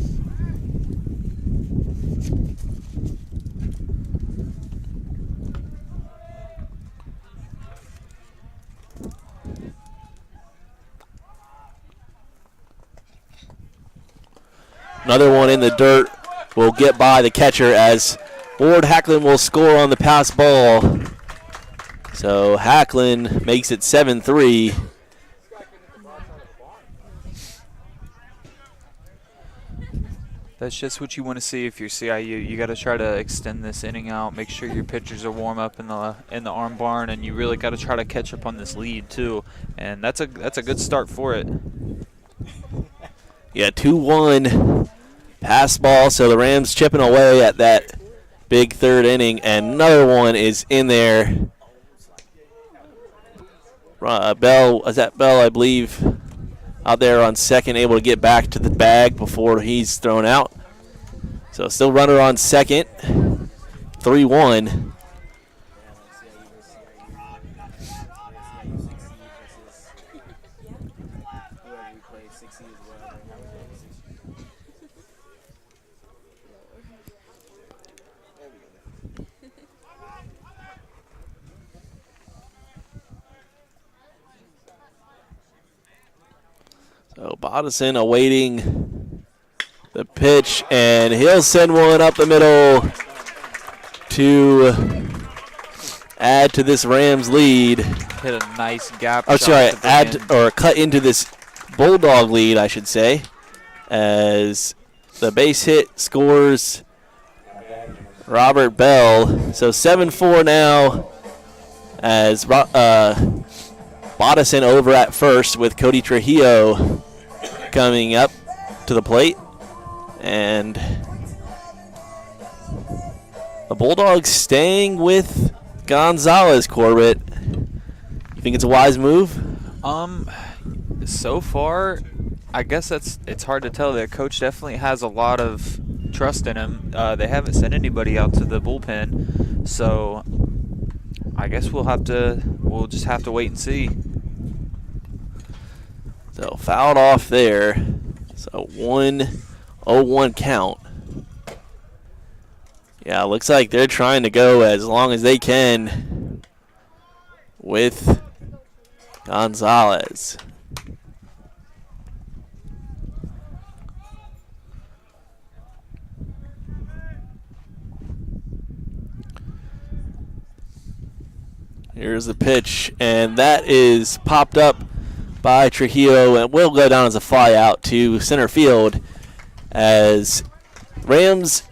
Another one in the dirt will get by the catcher, as Ward Hacklin will score on the pass ball. So Hacklin makes it 7-3. That's just what you want to see if you're CIU. You got to try to extend this inning out, make sure your pitchers are warm up in the arm barn, and you really got to try to catch up on this lead too. And that's a good start for it. Yeah, 2-1 pass ball. So the Rams chipping away at that big third inning, and another one is in there. Bell, I believe, out there on second, able to get back to the bag before he's thrown out. So still runner on second, 3-1. So Bodison awaiting the pitch, and he'll send one up the middle to add to this Rams lead. Hit a nice gap. Oh, sorry, cut into this Bulldog lead, I should say, as the base hit scores Robert Bell. So 7-4 now, as Bodison over at first with Cody Trujillo coming up to the plate. And the Bulldogs staying with Gonzalez, Corbett. You think it's a wise move? So far, I guess it's hard to tell. Their coach definitely has a lot of trust in him. They haven't sent anybody out to the bullpen, so I guess we'll just have to wait and see. So fouled off there. So 1-0-1 count. Yeah, looks like they're trying to go as long as they can with Gonzalez. Here's the pitch, and that is popped up by Trujillo, and will go down as a fly out to center field, as Rams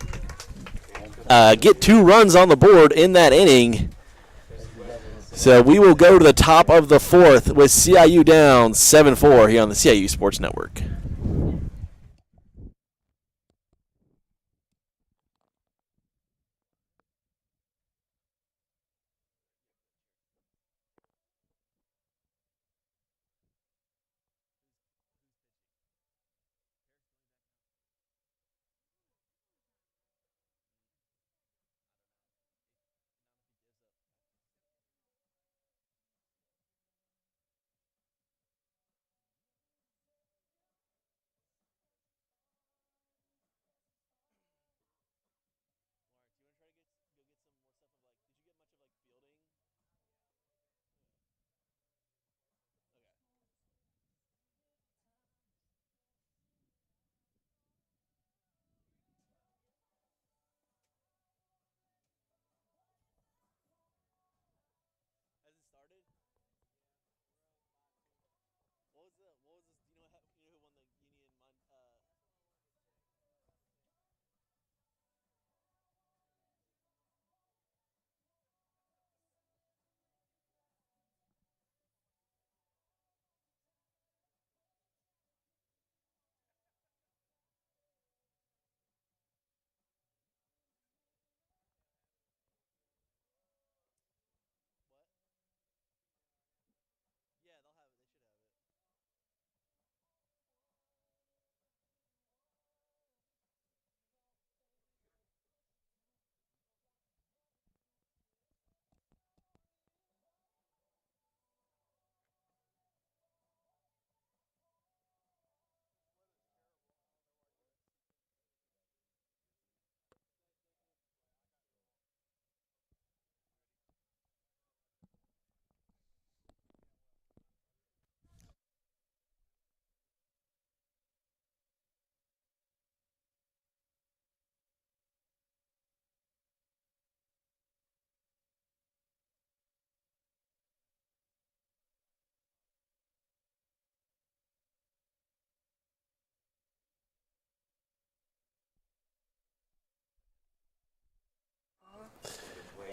get 2 runs on the board in that inning. So we will go to the top of the 4th with CIU down 7-4 here on the CIU Sports Network.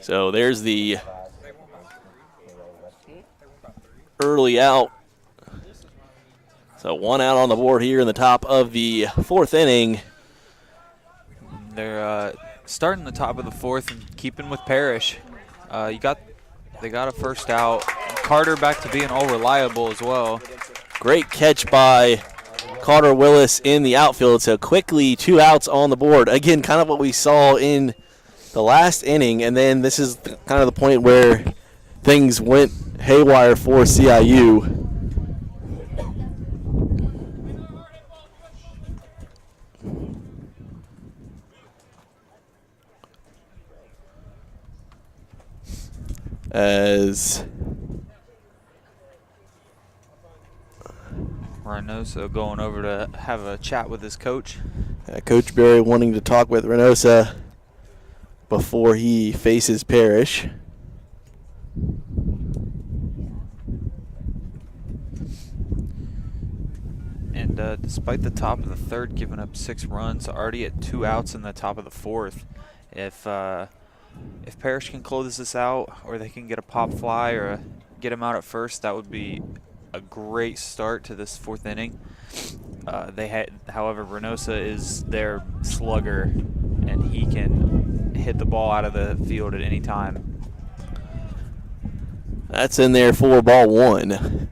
So there's the early out. So 1 out on the board here in the top of the 4th inning. They're starting the top of the 4th and keeping with Parrish. They got a first out. Carter back to being all reliable as well. Great catch by Carter Willis in the outfield. So quickly 2 outs on the board. Again, kind of what we saw in the last inning. And then this is kind of the point where things went haywire for CIU. As Reynoso going over to have a chat with his coach. Coach Berry wanting to talk with Reynoso before he faces Parrish. And despite the top of the 3rd giving up 6 runs, already at 2 outs in the top of the 4th, if Parrish can close this out, or they can get a pop fly or get him out at first, that would be a great start to this 4th inning. However, Reynoso is their slugger, and he can hit the ball out of the field at any time. That's in there for ball 1.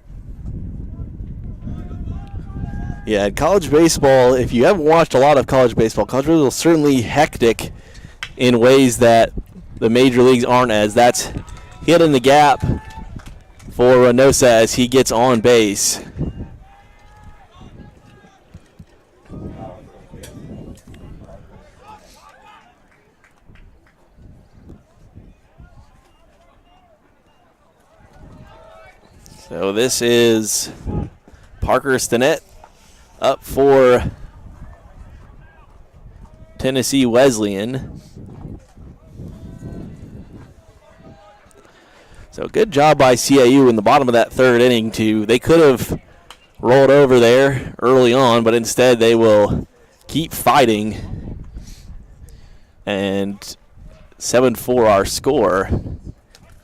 Yeah, college baseball, if you haven't watched a lot of college baseball is certainly hectic in ways that the major leagues aren't, as that's hit in the gap for Reynoso as he gets on base. So this is Parker Stinnett up for Tennessee Wesleyan. So good job by CIU in the bottom of that 3rd inning they could have rolled over there early on, but instead they will keep fighting. And 7-4 our score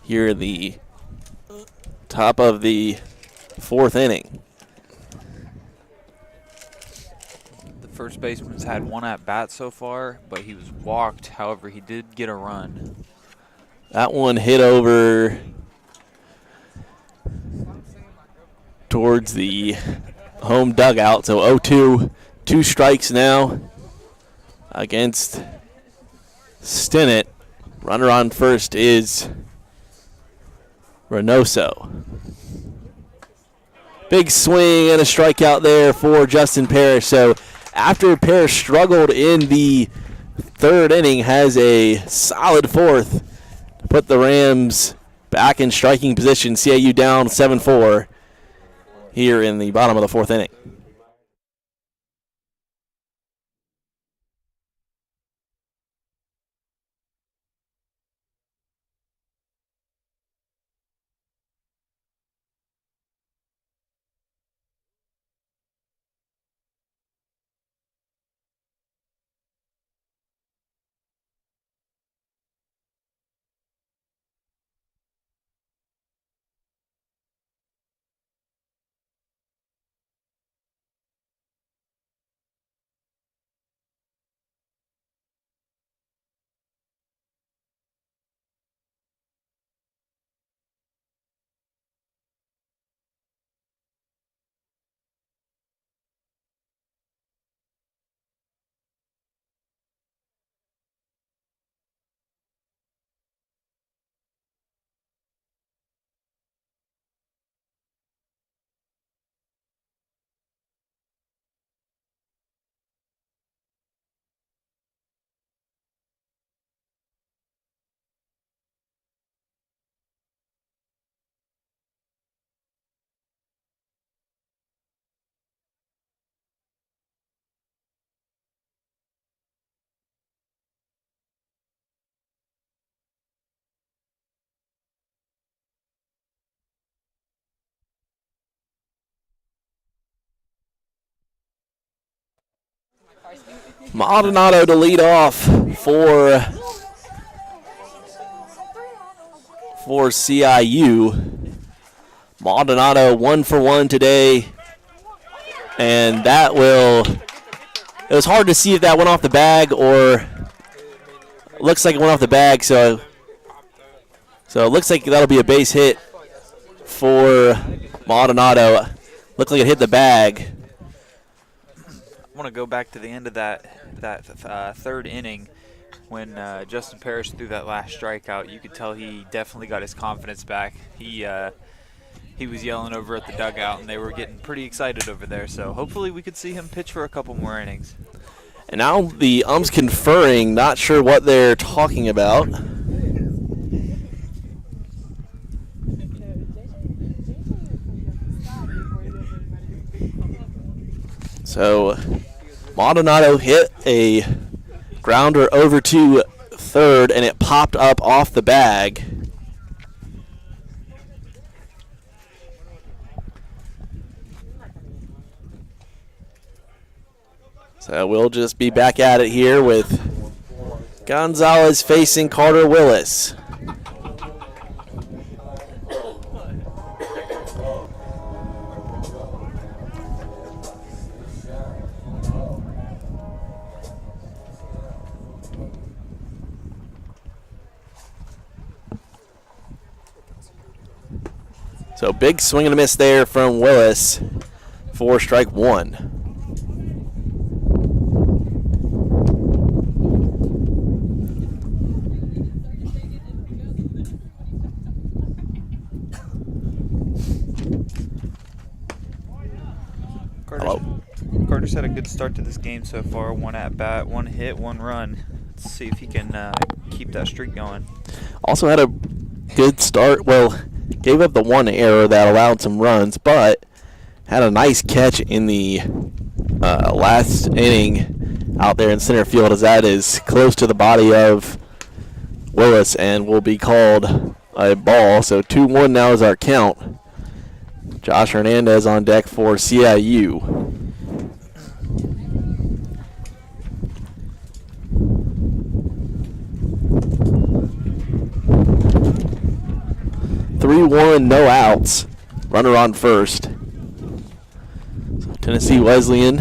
here in the top of the 4th inning. The first baseman's had 1 at bat so far, but he was walked. However, he did get a run. That one hit over towards the home dugout. So 0-2, 2 strikes now against Stinnett. Runner on first is Reynoso. Big swing and a strikeout there for Justin Parrish. So after Parrish struggled in the 3rd inning, has a solid 4th to put the Rams back in striking position. CIU down 7-4 here in the bottom of the 4th inning. Maldonado to lead off for for CIU. Maldonado 1 for 1 today. And that will, it was hard to see if that went off the bag or looks like it went off the bag. So it looks like that'll be a base hit for Maldonado. Looks like it hit the bag. I want to go back to the end of that third inning when Justin Parrish threw that last strikeout. You could tell he definitely got his confidence back. He was yelling over at the dugout, and they were getting pretty excited over there. So hopefully we could see him pitch for a couple more innings. And now the umps conferring, not sure what they're talking about. So Maldonado hit a grounder over to third, and it popped up off the bag. So we'll just be back at it here with Gonzalez facing Carter Willis. So big swing and a miss there from Willis for strike one. Carter's had a good start to this game so far. 1 at bat, 1 hit, 1 run. Let's see if he can keep that streak going. Also had a good start. Well, gave up the 1 error that allowed some runs, but had a nice catch in the last inning out there in center field, as that is close to the body of Willis and will be called a ball. So 2-1 now is our count. Josh Hernandez on deck for CIU. No outs. Runner on first. So Tennessee Wesleyan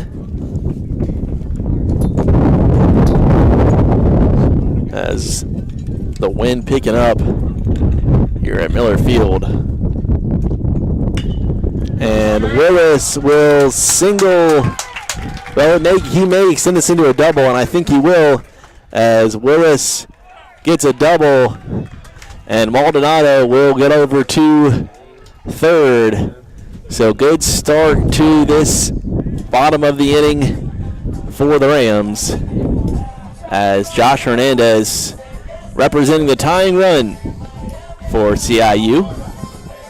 has the wind picking up here at Miller Field. And Willis will single. Well, he may extend this into a double, and I think he will, as Willis gets a double. And Maldonado will get over to third. So good start to this bottom of the inning for the Rams, as Josh Hernandez representing the tying run for CIU.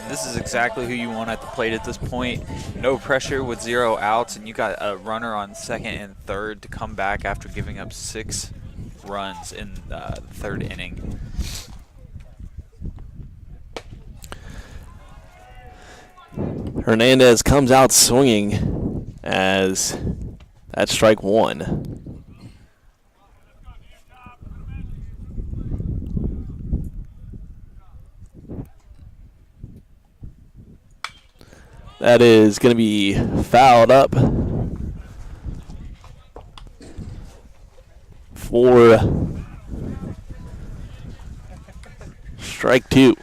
This is exactly who you want at the plate at this point. No pressure with 0 outs, and you got a runner on second and third to come back after giving up 6 runs in the third inning. Hernandez comes out swinging, as that's strike 1. That is going to be fouled up for strike 2.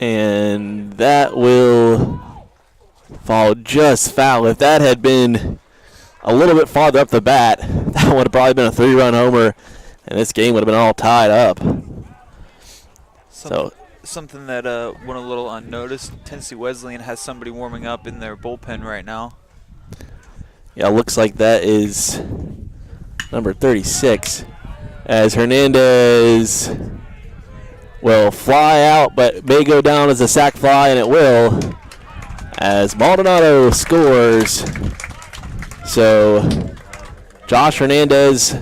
And that will fall just foul. If that had been a little bit farther up the bat, that would have probably been a 3-run homer, and this game would have been all tied up. Something that went a little unnoticed, Tennessee Wesleyan has somebody warming up in their bullpen right now. Yeah, looks like that is number 36, as Hernandez will fly out, but may go down as a sac fly, and it will, as Maldonado scores. So Josh Hernandez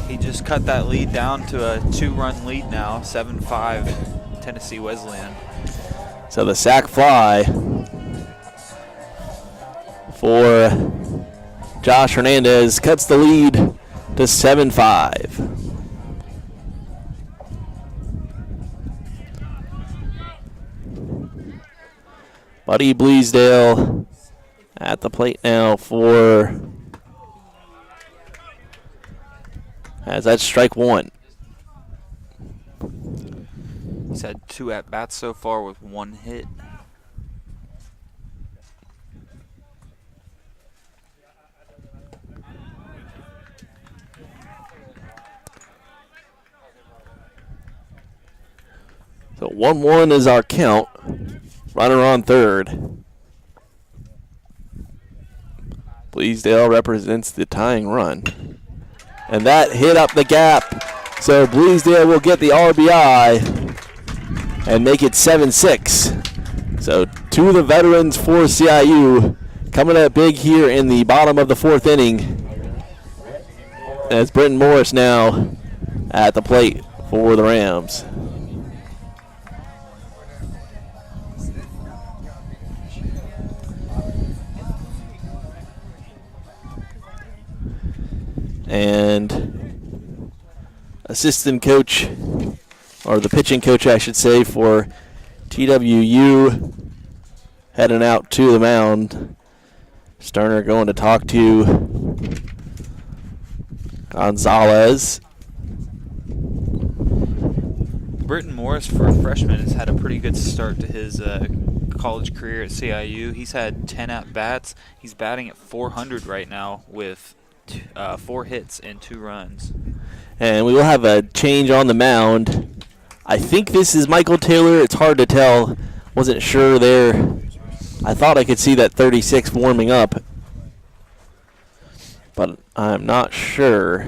He just cut that lead down to a 2-run lead now, 7-5 Tennessee Wesleyan. So the sac fly for Josh Hernandez cuts the lead to 7-5. Buddy Bleasdale at the plate now for, as that's strike one. He's had 2 at-bats so far with 1 hit. So 1-1 is our count. Runner on third. Bleasdale represents the tying run. And that hit up the gap. So Bleasdale will get the RBI and make it 7-6. So to the veterans for CIU. Coming up big here in the bottom of the 4th inning. As Britton Morris now at the plate for the Rams. And assistant coach, or the pitching coach I should say, for TWU heading out to the mound. Turner going to talk to Gonzalez. Britton Morris, for a freshman, has had a pretty good start to his college career at CIU. He's had 10 at-bats. He's batting at .400 right now with 4 hits and 2 runs. And we will have a change on the mound. I think this is Michael Taylor. It's hard to tell. Wasn't sure there. I thought I could see that 36 warming up, but I'm not sure.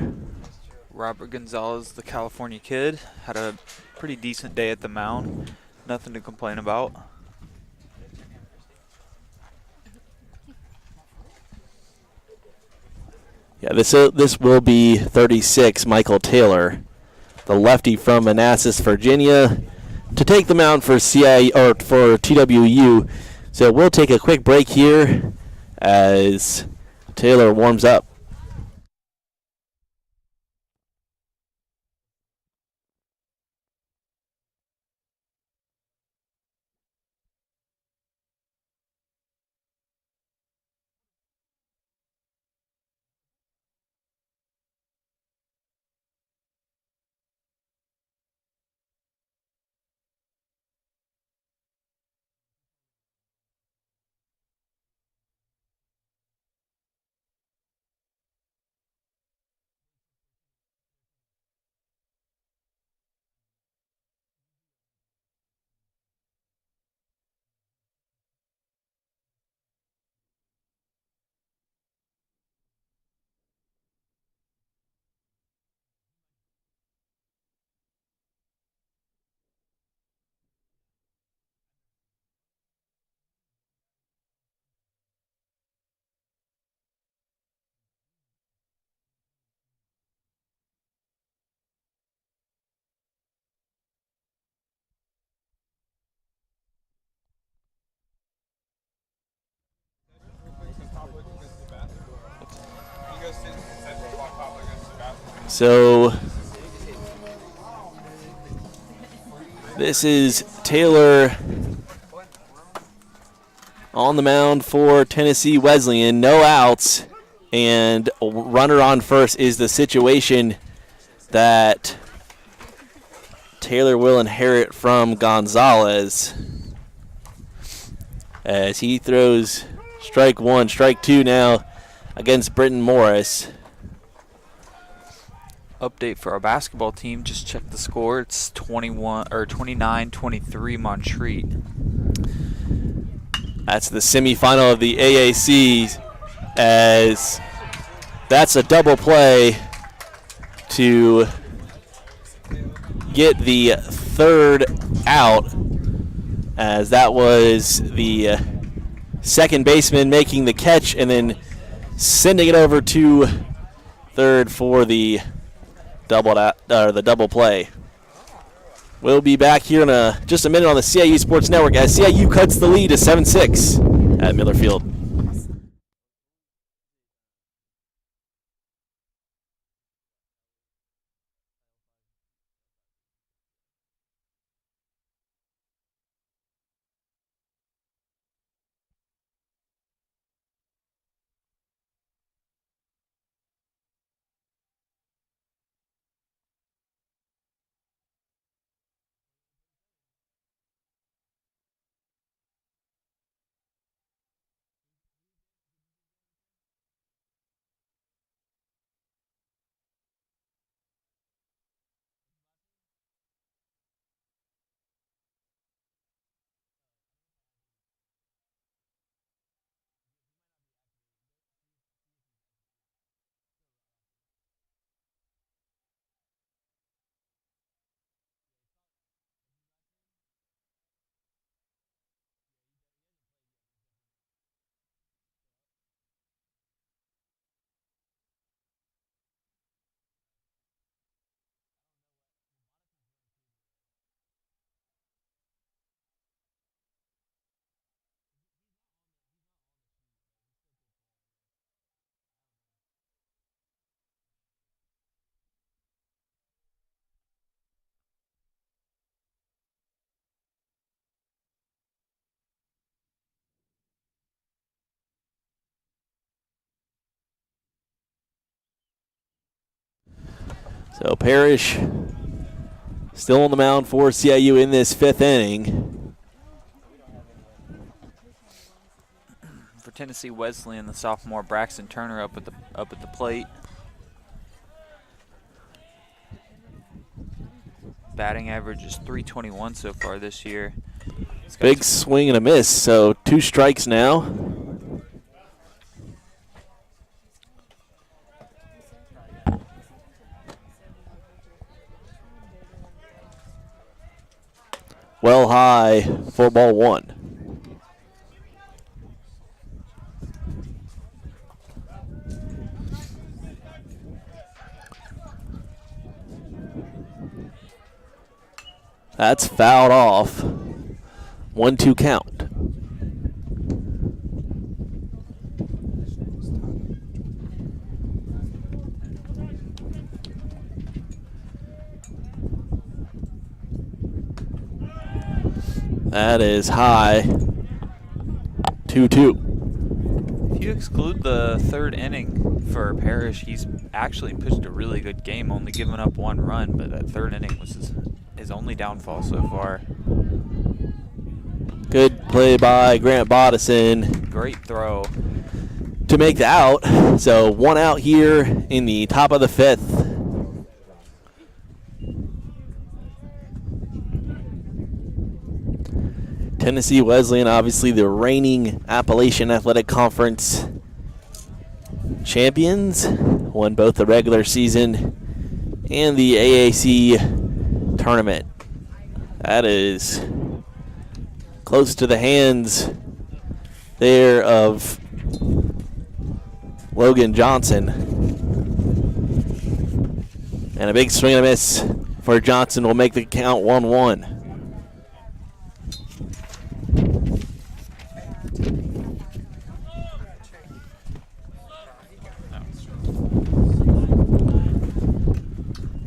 Robert Gonzalez, the California kid, had a pretty decent day at the mound. Nothing to complain about. Yeah, this will be 36, Michael Taylor, the lefty from Manassas, Virginia, to take the mound for for TWU. So we'll take a quick break here as Taylor warms up. So this is Taylor on the mound for Tennessee Wesleyan. No outs, and a runner on first is the situation that Taylor will inherit from Gonzalez as he throws strike one, strike two now against Britton Morris. Update for our basketball team, just check the score. It's 29-23 Montreat. That's the semifinal of the AAC, as that's a double play to get the third out, as that was the second baseman making the catch and then sending it over to third for the the double play. We'll be back here in just a minute on the CIU Sports Network as CIU cuts the lead to 7-6 at Miller Field. So Parrish still on the mound for CIU in this 5th inning. For Tennessee Wesleyan, the sophomore Braxton Turner up at the plate. Batting average is .321 so far this year. Big swing and a miss, so 2 strikes now. Well high for ball 1. That's fouled off. 1-2 count. That is high. 2-2. If you exclude the 3rd inning for Parrish, he's actually pitched a really good game, only giving up 1 run, but that 3rd inning was his only downfall so far. Good play by Grant Bodison. Great throw to make the out. So 1 out here in the top of the 5th. Tennessee Wesleyan, obviously the reigning Appalachian Athletic Conference champions, won both the regular season and the AAC tournament. That is close to the hands there of Logan Johnson. And a big swing and a miss for Johnson will make the count 1-1.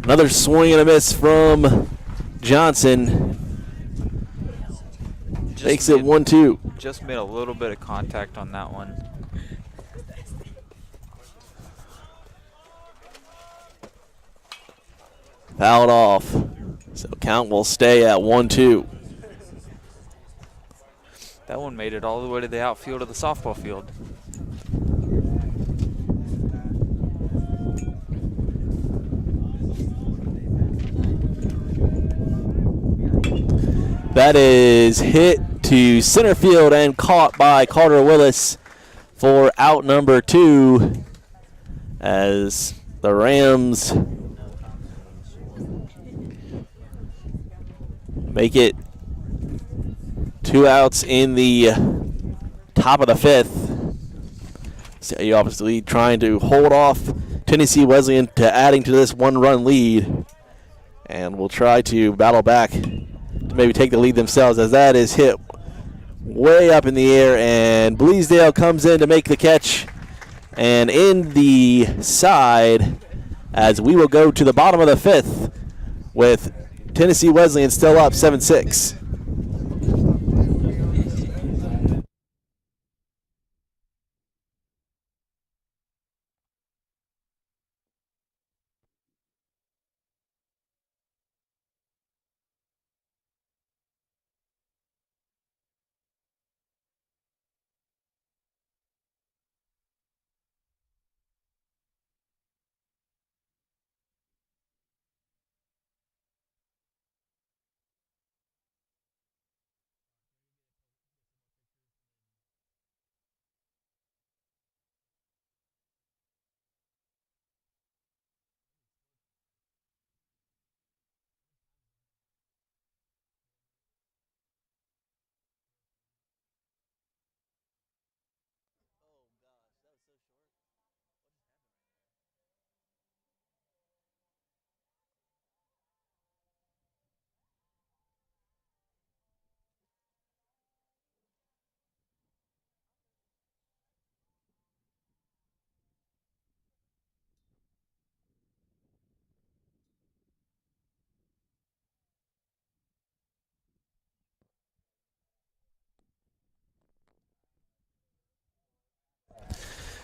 Another swing and a miss from Johnson. Makes it 1-2. Just made a little bit of contact on that one. Fouled off. So count will stay at 1-2. That one made it all the way to the outfield of the softball field. That is hit to center field and caught by Carter Willis for out number 2 as the Rams make it 2 outs in the top of the 5th. So you obviously trying to hold off Tennessee Wesleyan to adding to this 1-run lead. And will try to battle back to maybe take the lead themselves, as that is hit way up in the air, and Bleasdale comes in to make the catch and in the side, as we will go to the bottom of the 5th with Tennessee Wesleyan still up 7-6.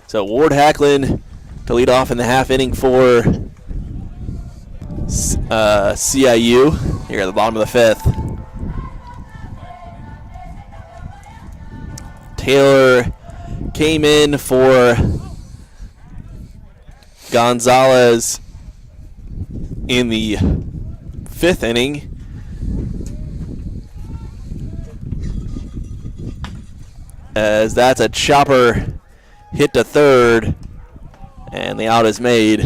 So Ward Hacklin to lead off in the half inning for CIU here at the bottom of the 5th. Taylor came in for Gonzalez in the 5th inning. As that's a chopper hit to third, and the out is made.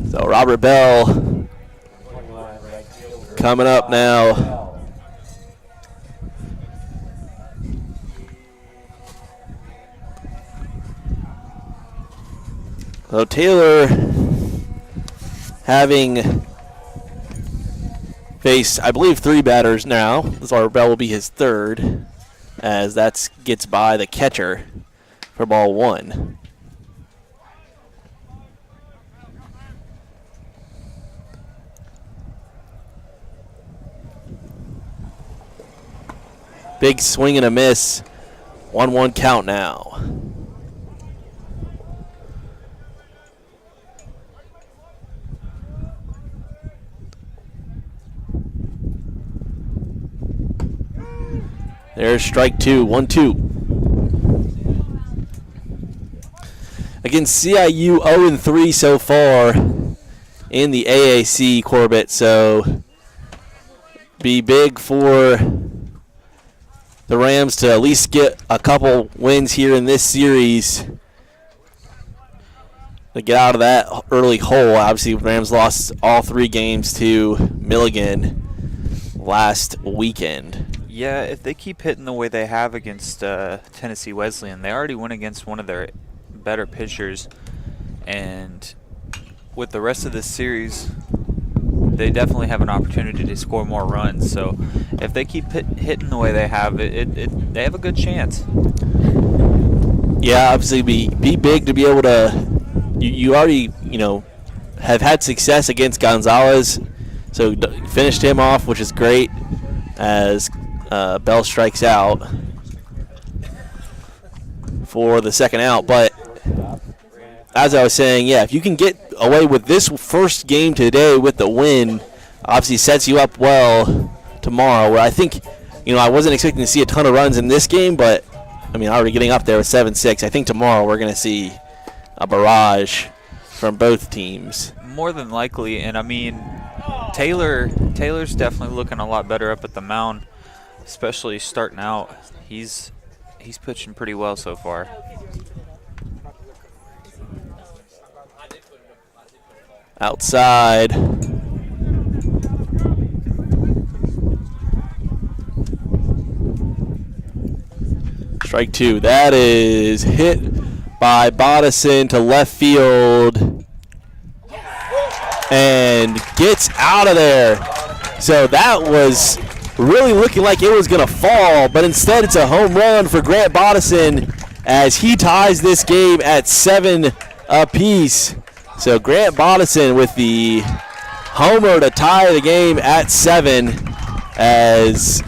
So Robert Bell coming up now. So Taylor having faced, I believe, 3 batters now. This Robert Bell will be his 3rd, as that gets by the catcher for ball 1. Big swing and a miss. 1-1 count now. There's strike 2, 1-2. Again, CIU 0-3 so far in the AAC, Corbett. So be big for the Rams to at least get a couple wins here in this series to get out of that early hole. Obviously, Rams lost all 3 games to Milligan last weekend. Yeah, if they keep hitting the way they have against Tennessee Wesleyan, they already went against one of their better pitchers, and with the rest of this series, they definitely have an opportunity to score more runs. So if they keep hitting the way they have, they have a good chance. Yeah, obviously be big to be able to. You already have had success against Gonzalez, so finished him off, which is great. As Bell strikes out for the second out. But as I was saying, yeah, if you can get away with this first game today with the win, obviously sets you up well tomorrow, where I think, I wasn't expecting to see a ton of runs in this game, but, already getting up there with 7-6. I think tomorrow we're going to see a barrage from both teams. More than likely, and Taylor's definitely looking a lot better up at the mound, especially starting out. He's pitching pretty well so far. Outside. Strike 2. That is hit by Bodison to left field and gets out of there. So that was really looking like it was going to fall, but instead it's a home run for Grant Bodison as he ties this game at 7 apiece. So Grant Bodison with the homer to tie the game at 7 as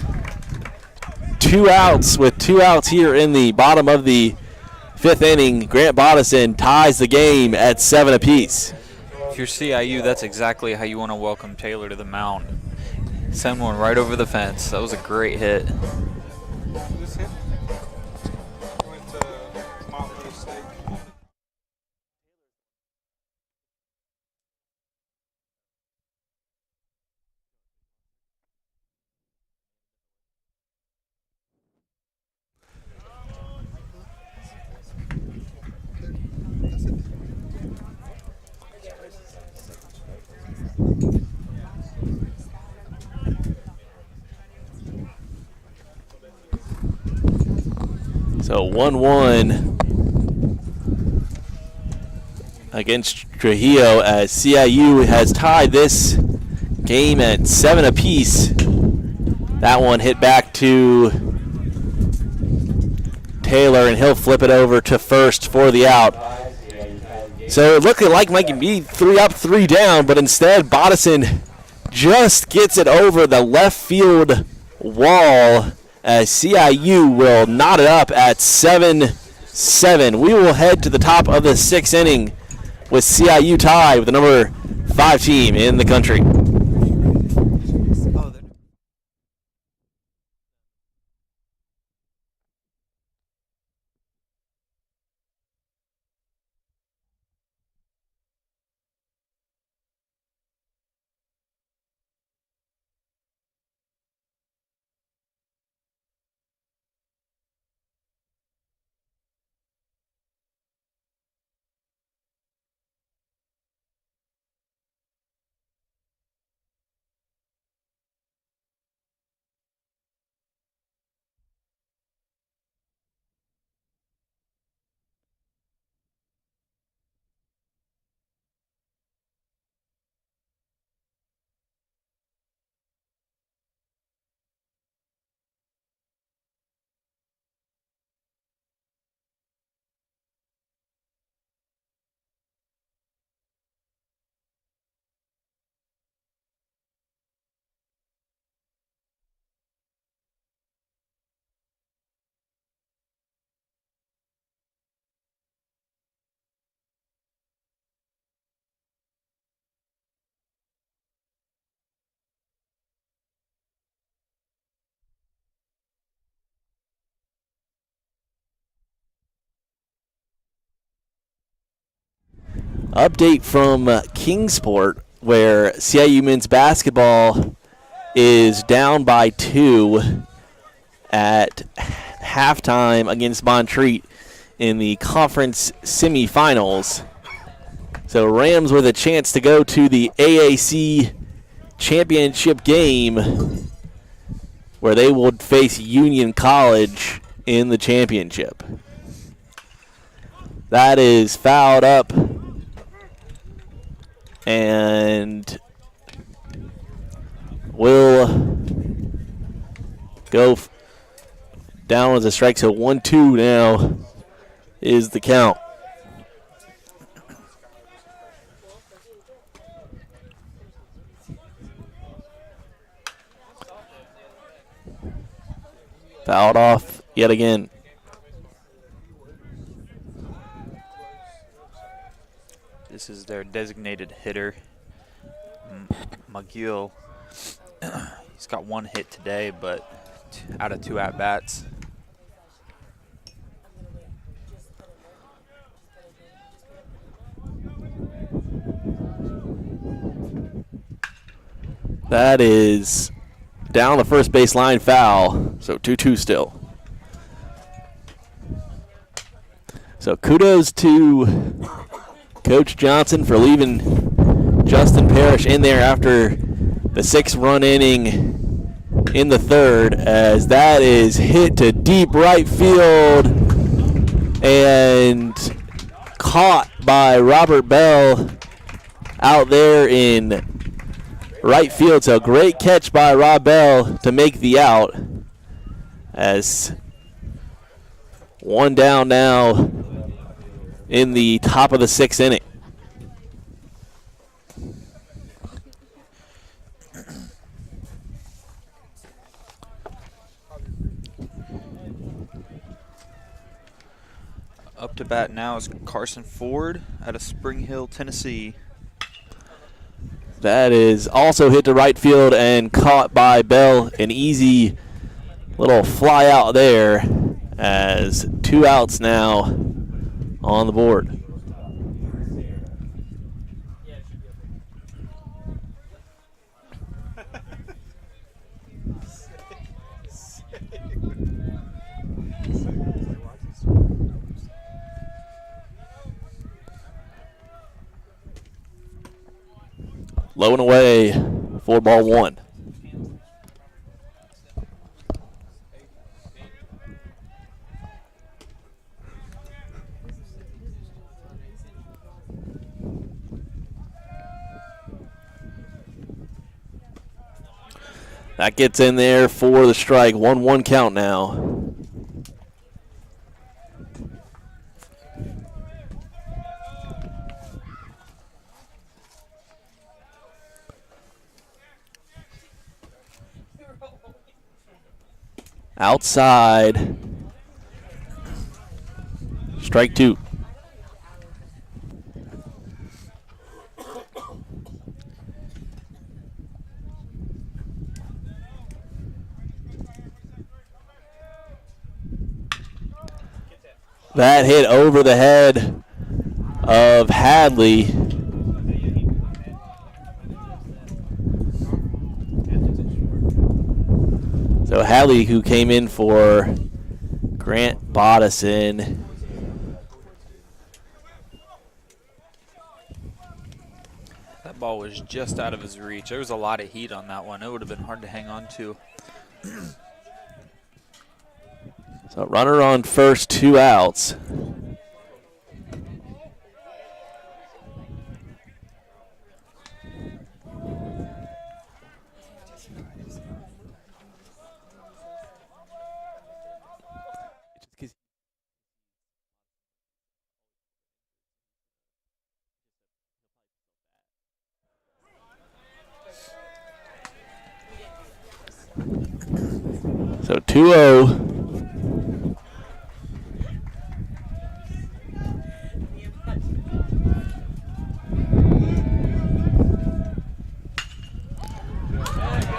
2 outs with 2 outs here in the bottom of the 5th inning. Grant Bodison ties the game at 7 apiece. If you're CIU, that's exactly how you want to welcome Taylor to the mound. Send one right over the fence. That was a great hit. So 1-1 against Trujillo as CIU has tied this game at 7 apiece. That one hit back to Taylor, and he'll flip it over to first for the out. So it looked like Mike be 3 up, 3 down, but instead Bodison just gets it over the left field wall as CIU will knot it up at 7-7. We will head to the top of the 6th inning with CIU tied with the number 5 team in the country. Update from Kingsport, where CIU men's basketball is down by 2 at halftime against Montreat in the conference semifinals. So Rams with a chance to go to the AAC championship game where they will face Union College in the championship. That is fouled up and will go down as a strike. So 1-2 now is the count. Fouled off yet again. This is their designated hitter, McGill. He's got 1 hit today, but out of 2 at-bats. That is down the first baseline foul, so 2-2 still. So kudos to Coach Johnson for leaving Justin Parrish in there after the 6-run inning in the 3rd, as that is hit to deep right field, and caught by Robert Bell out there in right field. So great catch by Rob Bell to make the out. As one down now in the top of the 6th inning. Up to bat now is Carson Ford out of Spring Hill, Tennessee. That is also hit to right field and caught by Bell. An easy little fly out there as 2 outs now on the board. Low and away, 4-1. That gets in there for the strike. 1-1 count now. Outside. Strike 2. That hit over the head of Hadley. So Hadley, who came in for Grant Bodison. That ball was just out of his reach. There was a lot of heat on that one. It would have been hard to hang on to. So runner on first, 2 outs. So 2-0.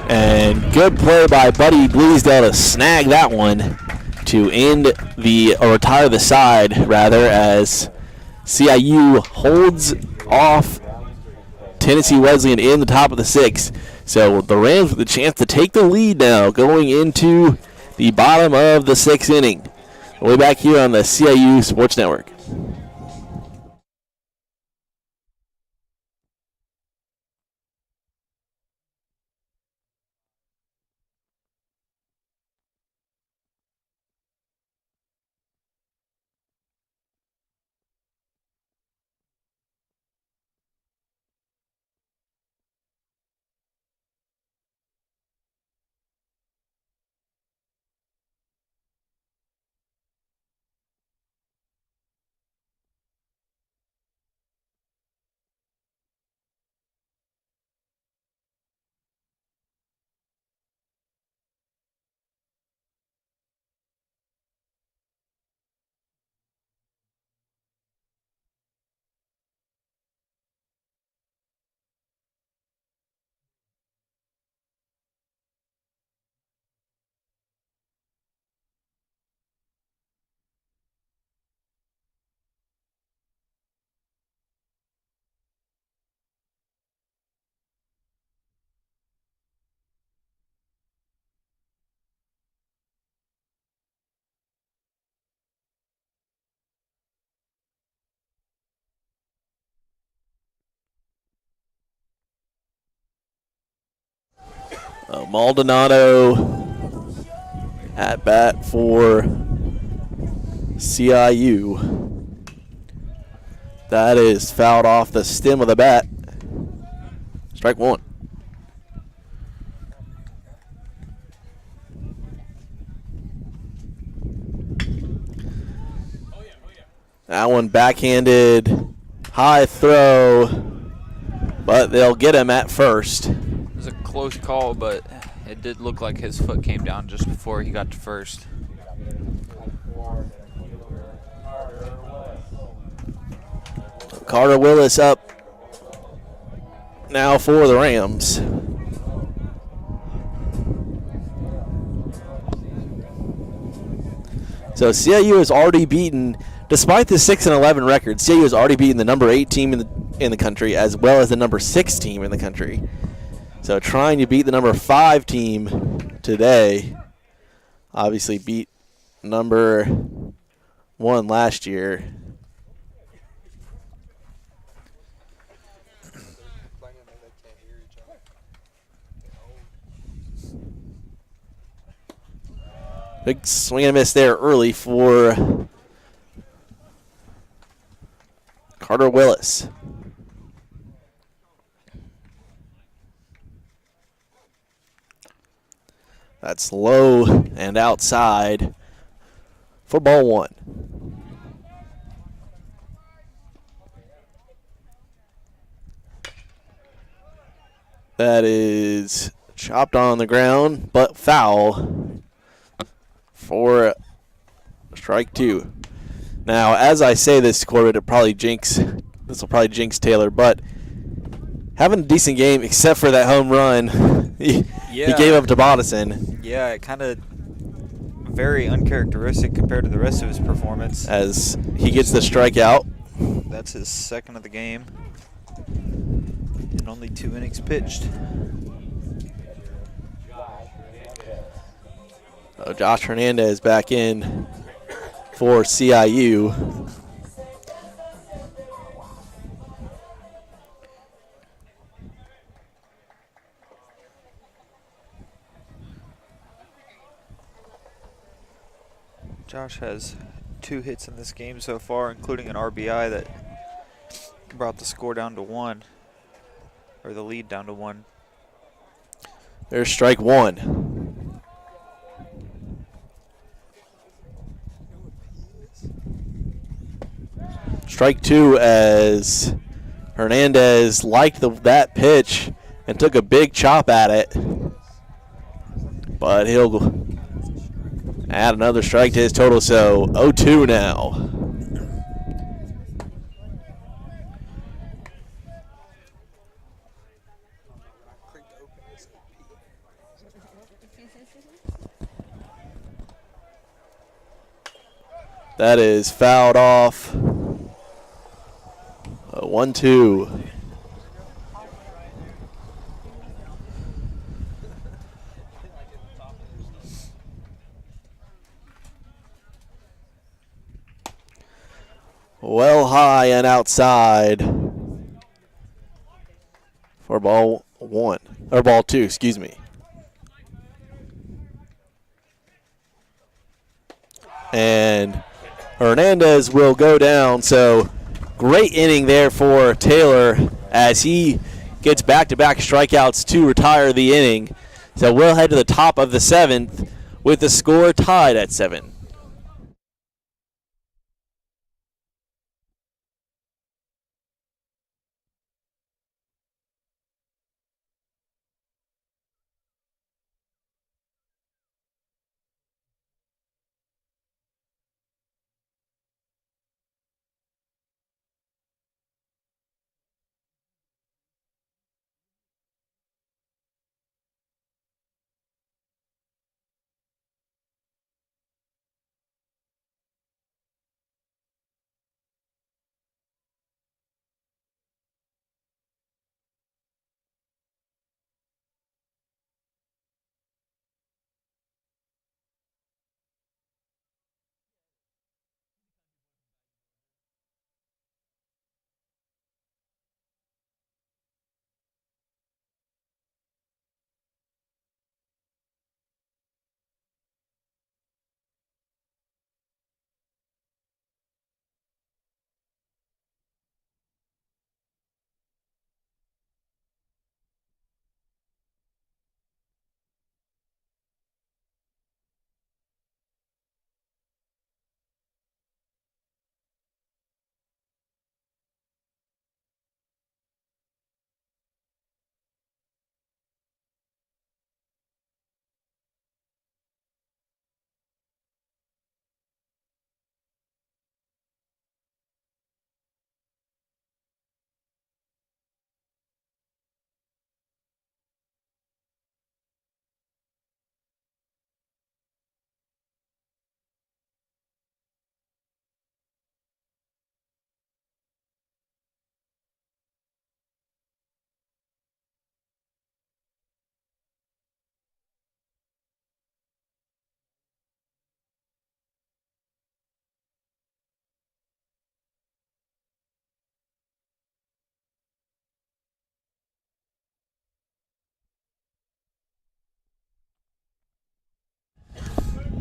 And good play by Buddy Bleasdale to snag that one to end the, or retire the side, rather, as CIU holds off Tennessee Wesleyan in the top of the 6th. So the Rams with a chance to take the lead now going into the bottom of the 6th inning. We'll be back here on the CIU Sports Network. Maldonado at bat for CIU. That is fouled off the stem of the bat. Strike one. That one backhanded, high throw, but they'll get him at first. It was a close call, but it did look like his foot came down just before he got to first. Carter Willis up now for the Rams. So CIU has already beaten, despite the 6-11 record, CIU has already beaten the number 8 team in the country as well as the number 6 team in the country. So trying to beat the number 5 team today. Obviously beat number 1 last year. Big swing and a miss there early for Carter Willis. That's low and outside for ball one. That is chopped on the ground, but foul for strike two. Now, as I say this, Corbett, this will probably jinx Taylor, but having a decent game except for that home run he gave up to Bodison. Yeah, it kind of very uncharacteristic compared to the rest of his performance. As he gets the strikeout. That's his second of the game. And only 2 innings pitched. Josh Hernandez back in for CIU. Josh has 2 hits in this game so far, including an RBI that brought the score down to 1, or the lead down to 1. There's strike one. Strike two as Hernandez liked that pitch and took a big chop at it. But he'll add another strike to his total, so 0-2 now. That is fouled off. 1-2. Well high and outside for ball one, or ball two, excuse me. And Hernandez will go down, so great inning there for Taylor as he gets back-to-back strikeouts to retire the inning. So we'll head to the top of the 7th with the score tied at 7.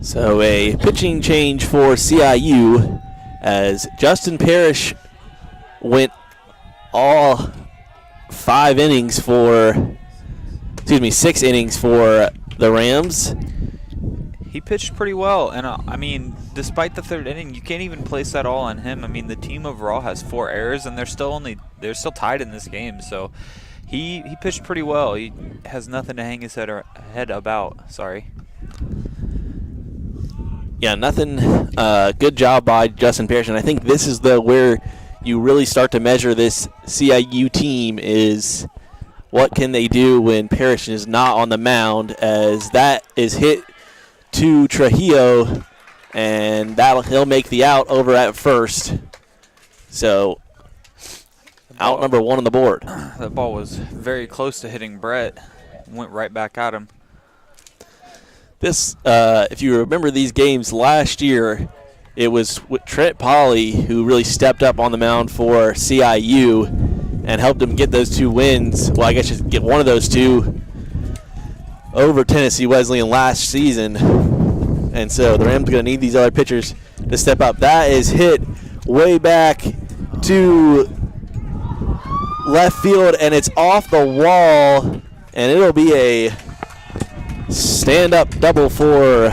So a pitching change for CIU as Justin Parrish went all 6 innings for the Rams. He pitched pretty well, and I mean, despite the third inning, you can't even place that all on him. I mean, the team overall has 4 errors, and they're still tied in this game. So he pitched pretty well. He has nothing to hang his head about. Sorry. Yeah, nothing. Good job by Justin Parrish, and I think this is where you really start to measure this CIU team is what can they do when Parrish is not on the mound, as that is hit to Trujillo, and he'll make the out over at first. So out number 1 on the board. That ball was very close to hitting Brett. Went right back at him. This, if you remember these games last year, it was Trent Polly who really stepped up on the mound for CIU and helped him get those 2 wins. Well, I guess just get one of those 2 over Tennessee Wesleyan last season. And so the Rams are going to need these other pitchers to step up. That is hit way back to left field, and it's off the wall, and it'll be a stand-up double for,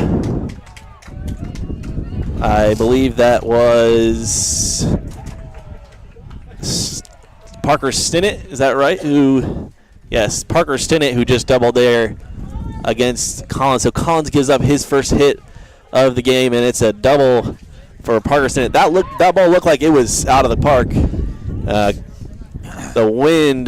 I believe that was Parker Stinnett. Is that right? Yes, Parker Stinnett, who just doubled there against Collins. So Collins gives up his first hit of the game, and it's a double for Parker Stinnett. That ball looked like it was out of the park. The wind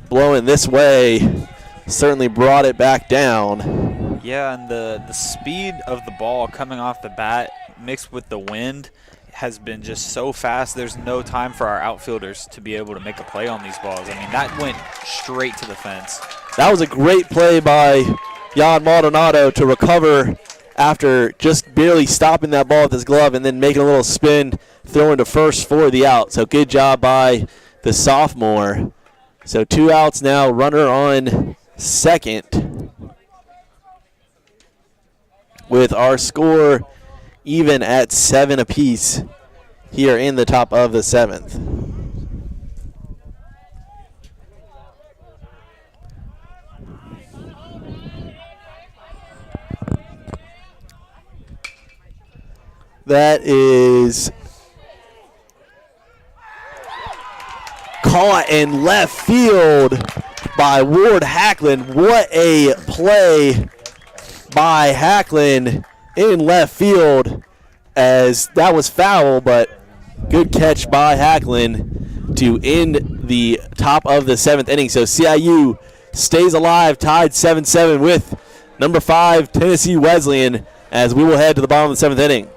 blowing this way certainly brought it back down. Yeah, and the speed of the ball coming off the bat mixed with the wind has been just so fast. There's no time for our outfielders to be able to make a play on these balls. I mean, that went straight to the fence. That was a great play by Jan Maldonado to recover after just barely stopping that ball with his glove and then making a little spin, throwing to first for the out. So good job by the sophomore. So 2 outs now, runner on second, with our score even at 7 apiece here in the top of the 7th. That is caught in left field by Ward Hacklin. What a play by Hacklin in left field, as that was foul, but good catch by Hacklin to end the top of the 7th inning. So CIU stays alive, tied 7-7 with number 5 Tennessee Wesleyan, as we will head to the bottom of the 7th inning.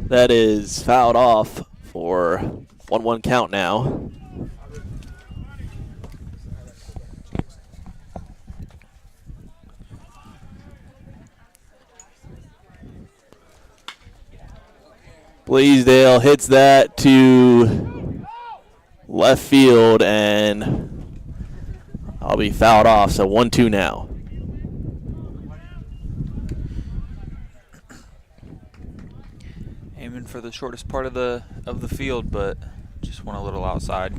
That is fouled off for 1-1 count now. Bleasdale hits that to left field, and I'll be fouled off, so 1-2 now. Aiming for the shortest part of the field, but just went a little outside.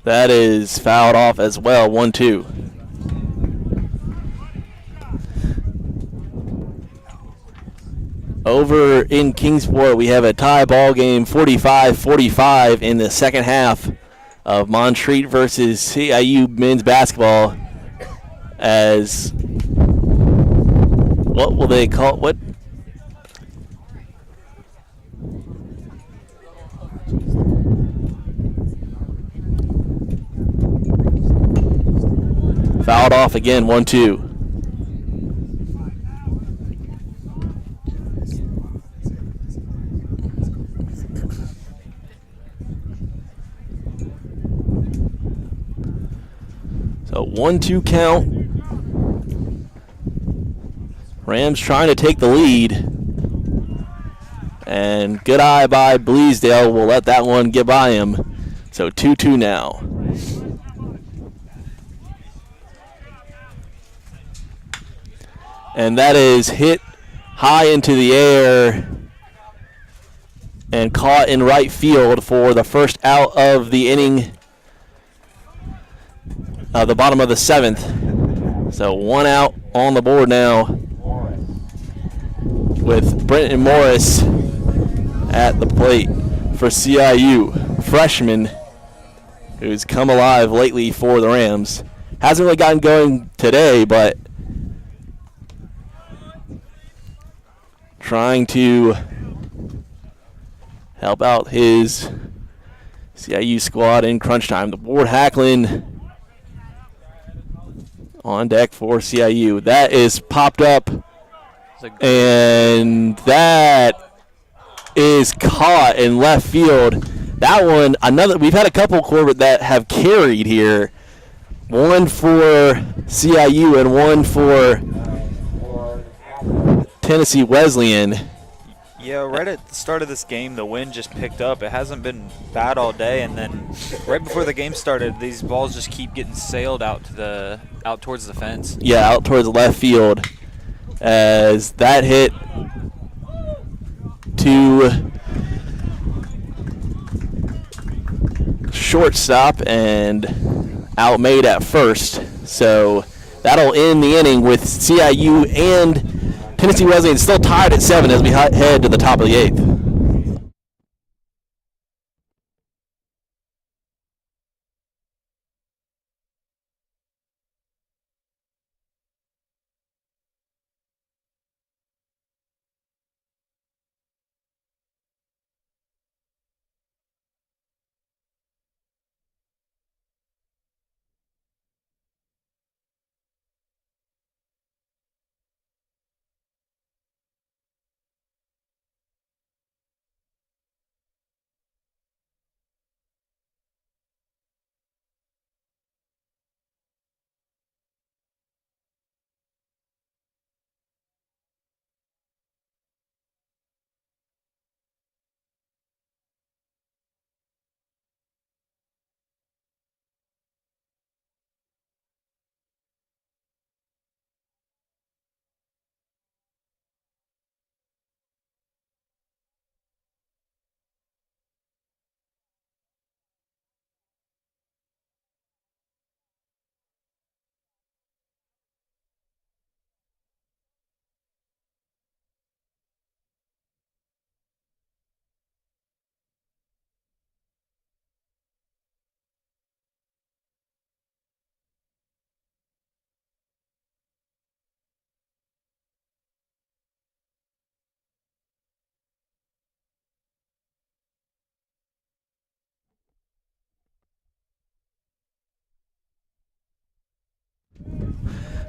That is fouled off as well, 1-2. Over in Kingsport, we have a tie ball game, 45-45 in the second half of Montreat versus CIU men's basketball. As what will they call what? Fouled off again, 1-2. So 1-2 count. Rams trying to take the lead. And good eye by Bleasdale will let that one get by him. So 2-2 now. And that is hit high into the air and caught in right field for the first out of the inning. The bottom of the seventh. So 1 out on the board now with Brenton Morris at the plate for CIU. Freshman who's come alive lately for the Rams. Hasn't really gotten going today, but trying to help out his CIU squad in crunch time. The board Hacklin on deck for CIU. That is popped up, and that is caught in left field. That one, another. We've had a couple, Corbett, that have carried here. One for CIU and one for Tennessee Wesleyan. Yeah, right at the start of this game, the wind just picked up. It hasn't been bad all day, and then right before the game started, these balls just keep getting sailed out towards the fence. Yeah, out towards left field, as that hit to shortstop and outmade at first. So that'll end the inning with CIU and Tennessee Wesleyan still tied at 7 as we head to the top of the 8th.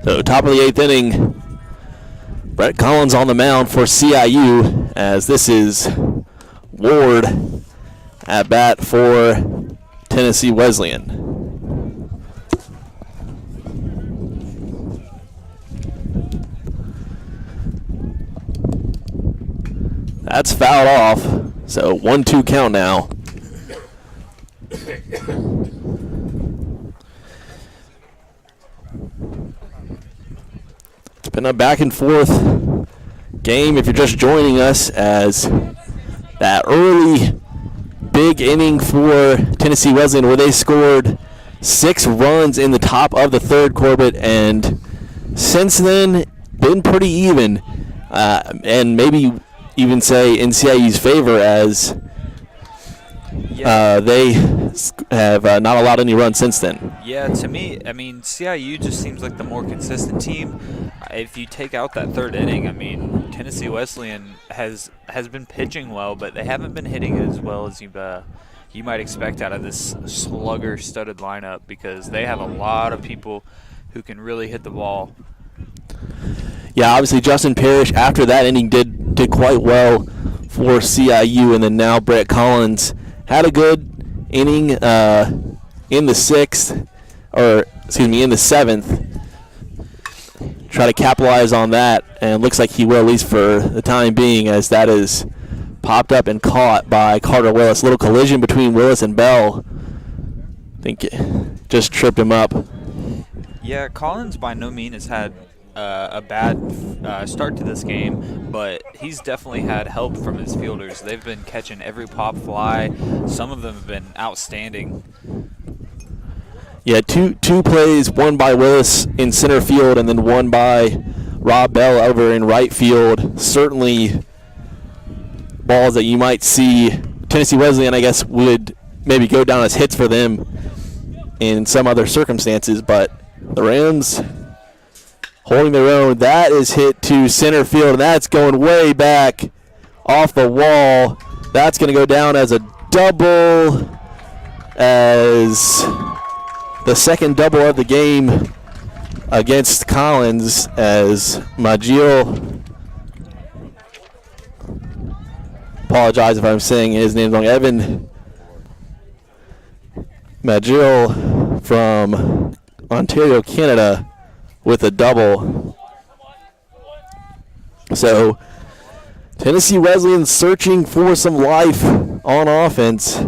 So top of the 8th inning, Brett Collins on the mound for CIU, as this is Ward at bat for Tennessee Wesleyan. That's fouled off, so 1-2 count now. It's been a back and forth game if you're just joining us, as that early big inning for Tennessee Wesleyan where they scored 6 runs in the top of the 3rd, Corbett, and since then been pretty even, and maybe even say in CIU's favor, as they have not allowed any runs since then. Yeah, to me, I mean, CIU just seems like the more consistent team. If you take out that 3rd inning, I mean, Tennessee Wesleyan has been pitching well, but they haven't been hitting it as well as you might expect out of this slugger-studded lineup, because they have a lot of people who can really hit the ball. Yeah, obviously Justin Parrish after that inning did quite well for CIU, and then now Brett Collins had a good inning in the 6th, or excuse me, in the 7th. Try to capitalize on that, and looks like he will, at least for the time being, as that is popped up and caught by Carter Willis. Little collision between Willis and Bell. I think it just tripped him up. Yeah, Collins by no means has had a bad start to this game, but he's definitely had help from his fielders. They've been catching every pop fly. Some of them have been outstanding. Yeah, two plays, one by Willis in center field and then one by Rob Bell over in right field. Certainly balls that you might see Tennessee Wesleyan, I guess, would maybe go down as hits for them in some other circumstances, but the Rams holding their own. That is hit to center field, and that's going way back off the wall. That's going to go down as a double, as the second double of the game against Collins, as Magill, apologize if I'm saying his name wrong, Evan Magill from Ontario, Canada, with a double. So Tennessee Wesleyan searching for some life on offense.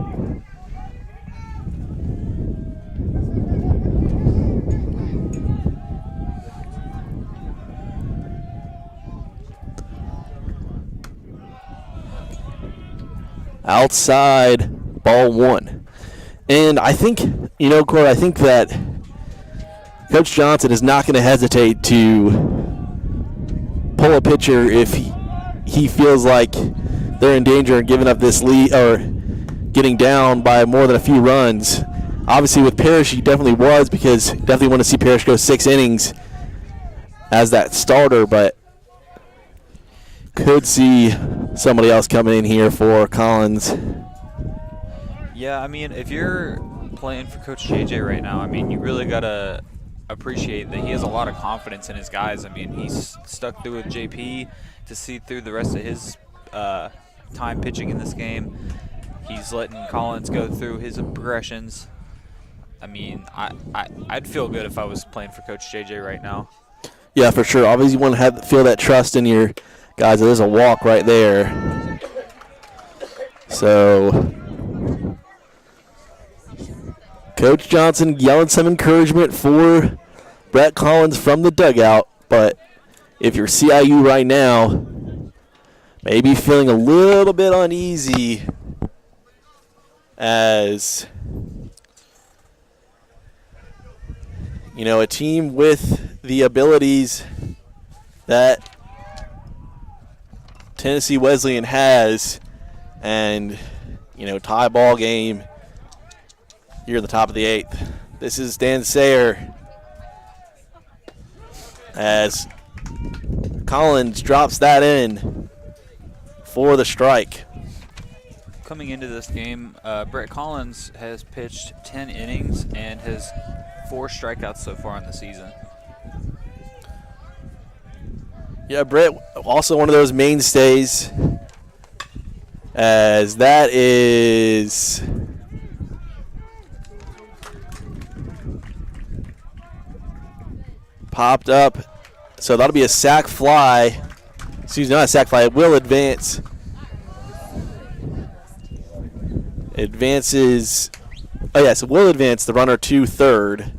Outside, ball 1. And I think, Court, I think that Coach Johnson is not going to hesitate to pull a pitcher if he feels like they're in danger and giving up this lead or getting down by more than a few runs. Obviously with Parrish he definitely was, because definitely want to see Parrish go 6 innings as that starter, but could see somebody else coming in here for Collins. Yeah, I mean, if you're playing for Coach JJ right now, I mean, you really got to appreciate that he has a lot of confidence in his guys. I mean, he's stuck through with JP to see through the rest of his time pitching in this game. He's letting Collins go through his progressions. I mean, I'd feel good if I was playing for Coach JJ right now. Yeah, for sure. Obviously, you want to feel that trust in your guys. There's a walk right there. So Coach Johnson yelling some encouragement for Brett Collins from the dugout, but if you're CIU right now, maybe feeling a little bit uneasy, as a team with the abilities that Tennessee Wesleyan has, and tie ball game here at the top of the 8th. This is Dan Sayer as Collins drops that in for the strike. Coming into this game, Brett Collins has pitched 10 innings and has 4 strikeouts so far in the season. Yeah, Brett, also one of those mainstays, as that is popped up. So that'll be a sack fly. Excuse me, not a sack fly. It will advance. Advances. Oh, yes, it will advance the runner to third.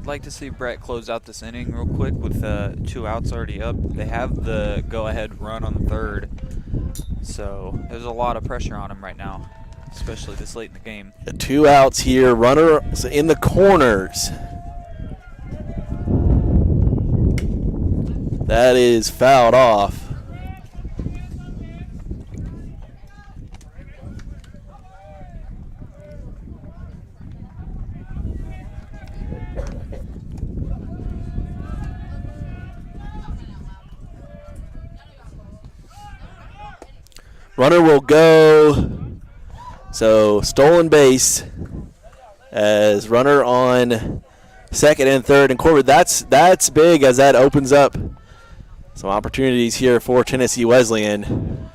I'd like to see Brett close out this inning real quick with 2 outs already up. They have the go-ahead run on the third, so there's a lot of pressure on him right now, especially this late in the game. 2 outs here. Runner in the corners. That is fouled off. Runner will go. So stolen base as runner on second and third. And Corbett, that's big, as that opens up some opportunities here for Tennessee Wesleyan.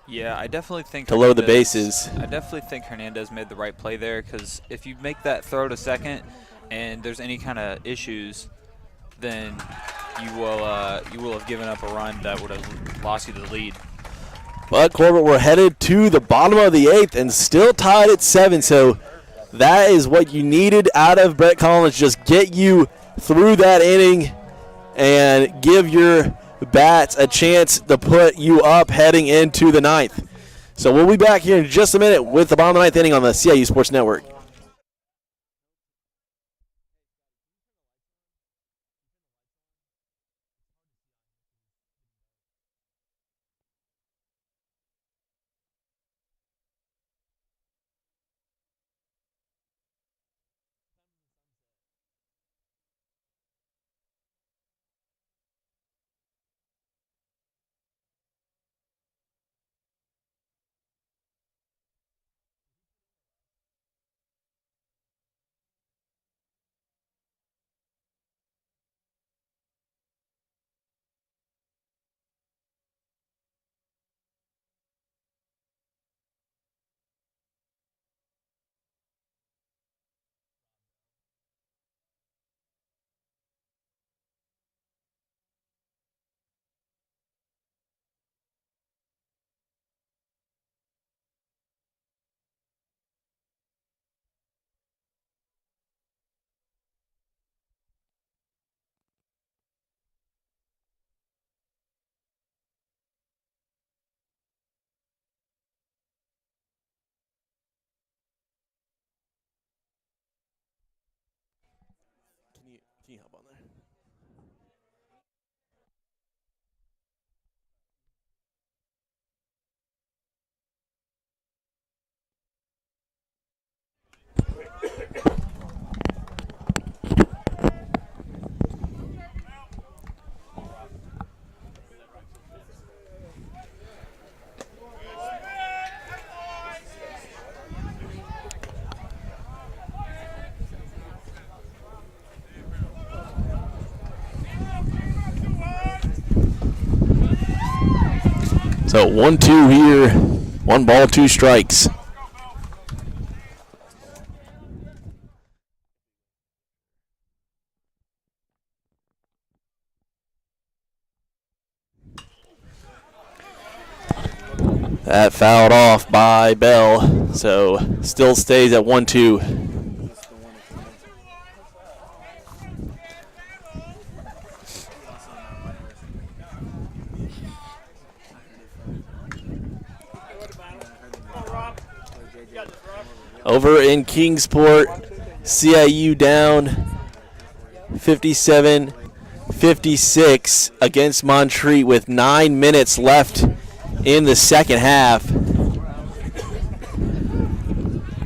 Yeah, I definitely think to load the bases. I definitely think Hernandez made the right play there, because if you make that throw to second and there's any kind of issues, then you will have given up a run that would have lost you the lead. But Corbett, we're headed to the bottom of the 8th and still tied at 7. So that is what you needed out of Brett Collins. Just get you through that inning and give your bats a chance to put you up heading into the 9th. So we'll be back here in just a minute with the bottom of the 9th inning on the CIU Sports Network. Can you help on there? So 1-2 here. 1 ball, 2 strikes. That fouled off by Bell. So still stays at 1-2. Over in Kingsport, CIU down 57-56 against Montreat with 9 minutes left in the second half.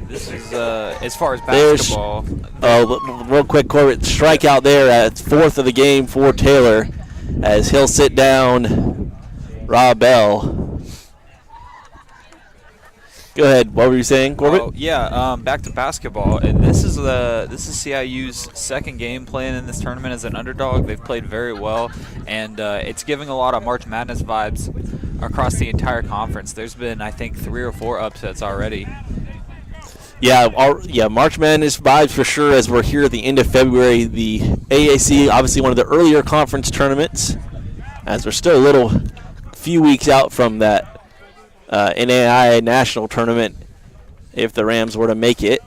This is, as far as basketball. Real quick, Corbett, strikeout there at 4th of the game for Taylor as he'll sit down Rob Bell. Go ahead. What were you saying, Corbett? Oh, yeah, back to basketball. And this is CIU's second game playing in this tournament as an underdog. They've played very well, and it's giving a lot of March Madness vibes across the entire conference. There's been, I think, 3 or 4 upsets already. Yeah, March Madness vibes for sure as we're here at the end of February. The AAC, obviously one of the earlier conference tournaments, as we're still a few weeks out from that NAIA national tournament if the Rams were to make it.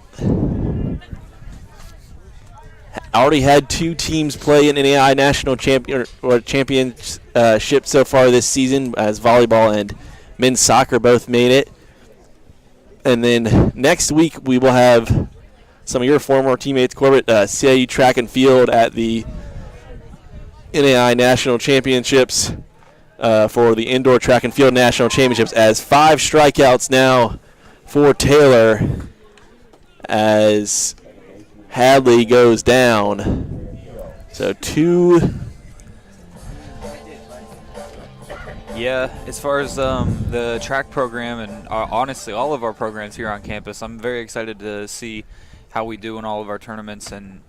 Already had 2 teams play in NAIA national championship so far this season, as volleyball and men's soccer both made it. And then next week we will have some of your former teammates, Corbett, CIU track and field at the NAIA national championships. For the indoor track and field national championships, as 5 strikeouts now for Taylor as Hadley goes down. So 2. Yeah, as far as the track program and honestly all of our programs here on campus, I'm very excited to see how we do in all of our tournaments, and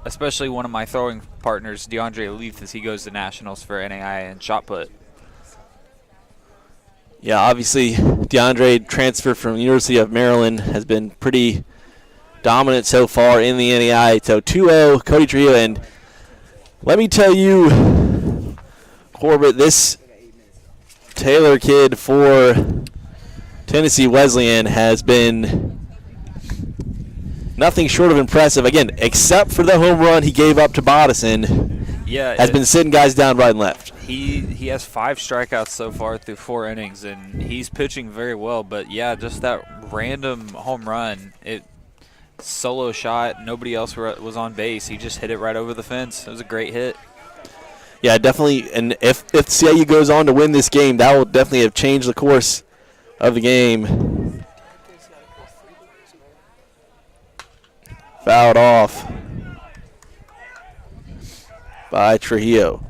especially one of my throwing partners, DeAndre Leith, as he goes to nationals for NAIA and shot put. Yeah, obviously DeAndre transfer from the University of Maryland has been pretty dominant so far in the NAIA. So 2-0 Cody Trujillo, and let me tell you, Corbett, this Taylor kid for Tennessee Wesleyan has been nothing short of impressive, again, except for the home run he gave up to Bodison. Yeah, has been sitting guys down right and left. He has 5 strikeouts so far through 4 innings, and he's pitching very well. But yeah, just that random home run, solo shot, nobody else was on base. He just hit it right over the fence. It was a great hit. Yeah, definitely. And if CIU goes on to win this game, that will definitely have changed the course of the game. Fouled off by Trujillo.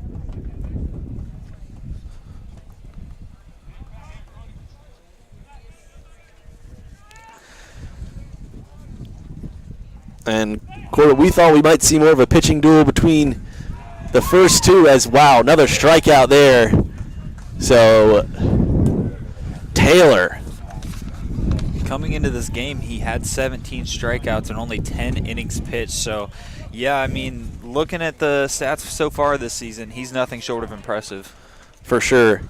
And Corbett, we thought we might see more of a pitching duel between the first 2, as wow, another strikeout there. So Taylor, coming into this game, he had 17 strikeouts and only 10 innings pitched. So, yeah, I mean, looking at the stats so far this season, he's nothing short of impressive. For sure.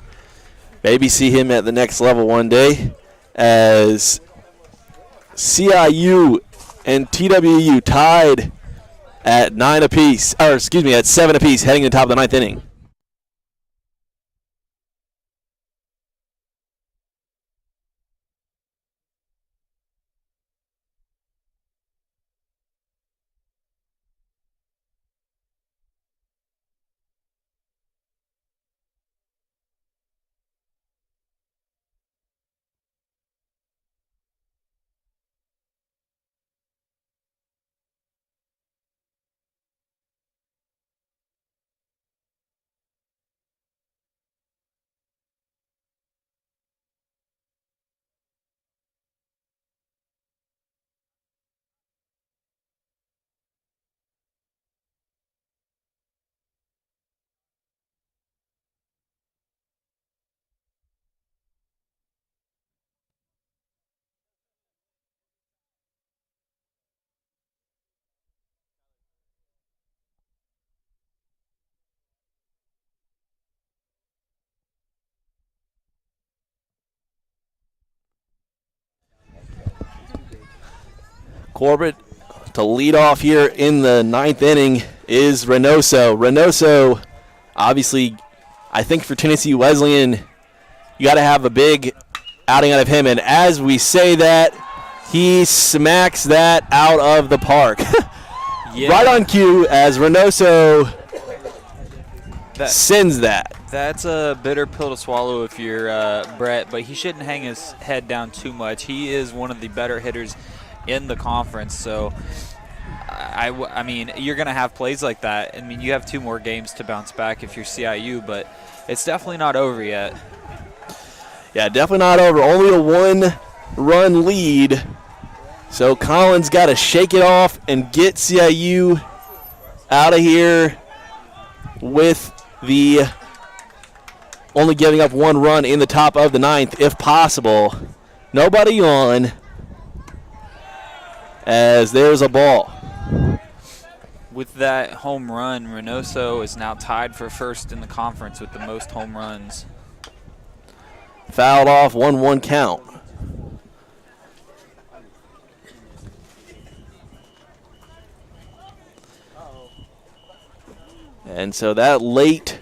Maybe see him at the next level one day, as CIU and TWU tied at 7 apiece, heading to the top of the 9th inning. Corbett, to lead off here in the 9th inning is Reynoso. Reynoso, obviously, I think for Tennessee Wesleyan, you got to have a big outing out of him. And as we say that, he smacks that out of the park. Yeah. Right on cue as Reynoso sends that. That's a bitter pill to swallow if you're Brett, but he shouldn't hang his head down too much. He is one of the better hitters in the conference, so I mean, you're going to have plays like that. I mean, you have 2 more games to bounce back if you're CIU, but it's definitely not over yet. Yeah, definitely not over. Only a 1 run lead. So Collins got to shake it off and get CIU out of here with the only giving up 1 run in the top of the 9th if possible. Nobody on, as there's a ball. With that home run, Reynoso is now tied for first in the conference with the most home runs. Fouled off, 1-1 count. And so that late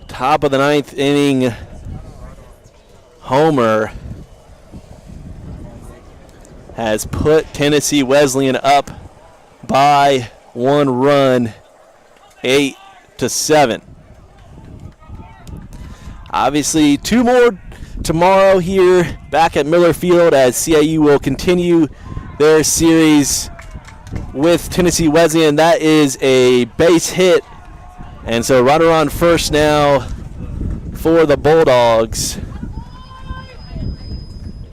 top of the 9th inning homer has put Tennessee Wesleyan up by 1 run, 8-7. Obviously, 2 more tomorrow here back at Miller Field as CIU will continue their series with Tennessee Wesleyan. That is a base hit, and so runner on first now for the Bulldogs.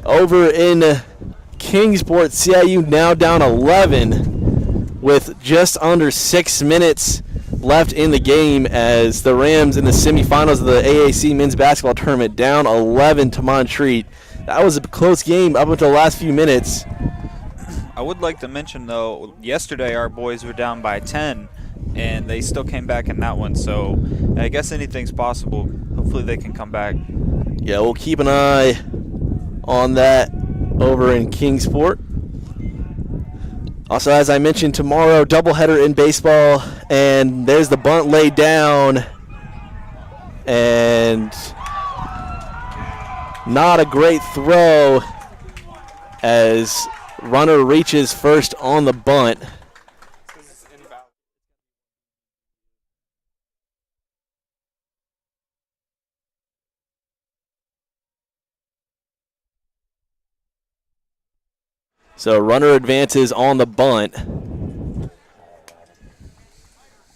Over in Kingsport, CIU now down 11 with just under 6 minutes left in the game as the Rams in the semifinals of the AAC men's basketball tournament down 11 to Montreat. That was a close game up until the last few minutes. I would like to mention, though, yesterday our boys were down by 10, and they still came back in that one. So I guess anything's possible. Hopefully they can come back. Yeah, we'll keep an eye on that over in Kingsport. Also, as I mentioned, tomorrow, doubleheader in baseball, and there's the bunt laid down, and not a great throw as runner reaches first on the bunt. So runner advances on the bunt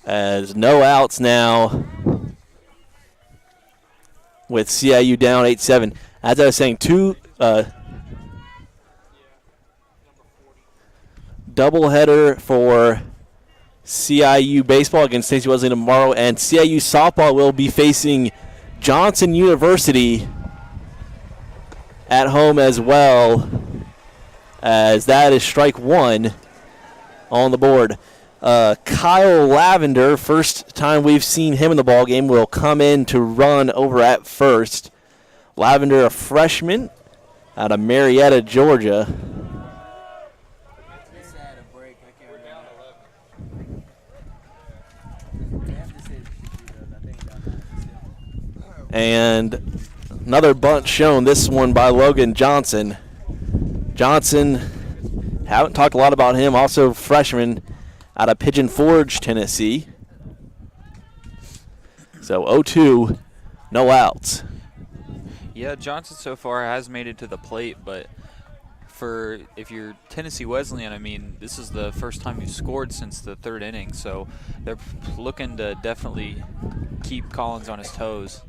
as no outs now with CIU down 8-7. As I was saying, 2 doubleheader for CIU baseball against Tennessee Wesleyan tomorrow, and CIU softball will be facing Johnson University at home as well, as that is strike 1 on the board. Kyle Lavender, first time we've seen him in the ball game, will come in to run over at first. Lavender, a freshman out of Marietta, Georgia. And another bunt shown, this one by Logan Johnson. Johnson, haven't talked a lot about him, also freshman out of Pigeon Forge, Tennessee. So 0-2, no outs. Yeah, Johnson so far has made it to the plate, but if you're Tennessee Wesleyan, I mean, this is the first time you've scored since the 3rd inning, so they're looking to definitely keep Collins on his toes.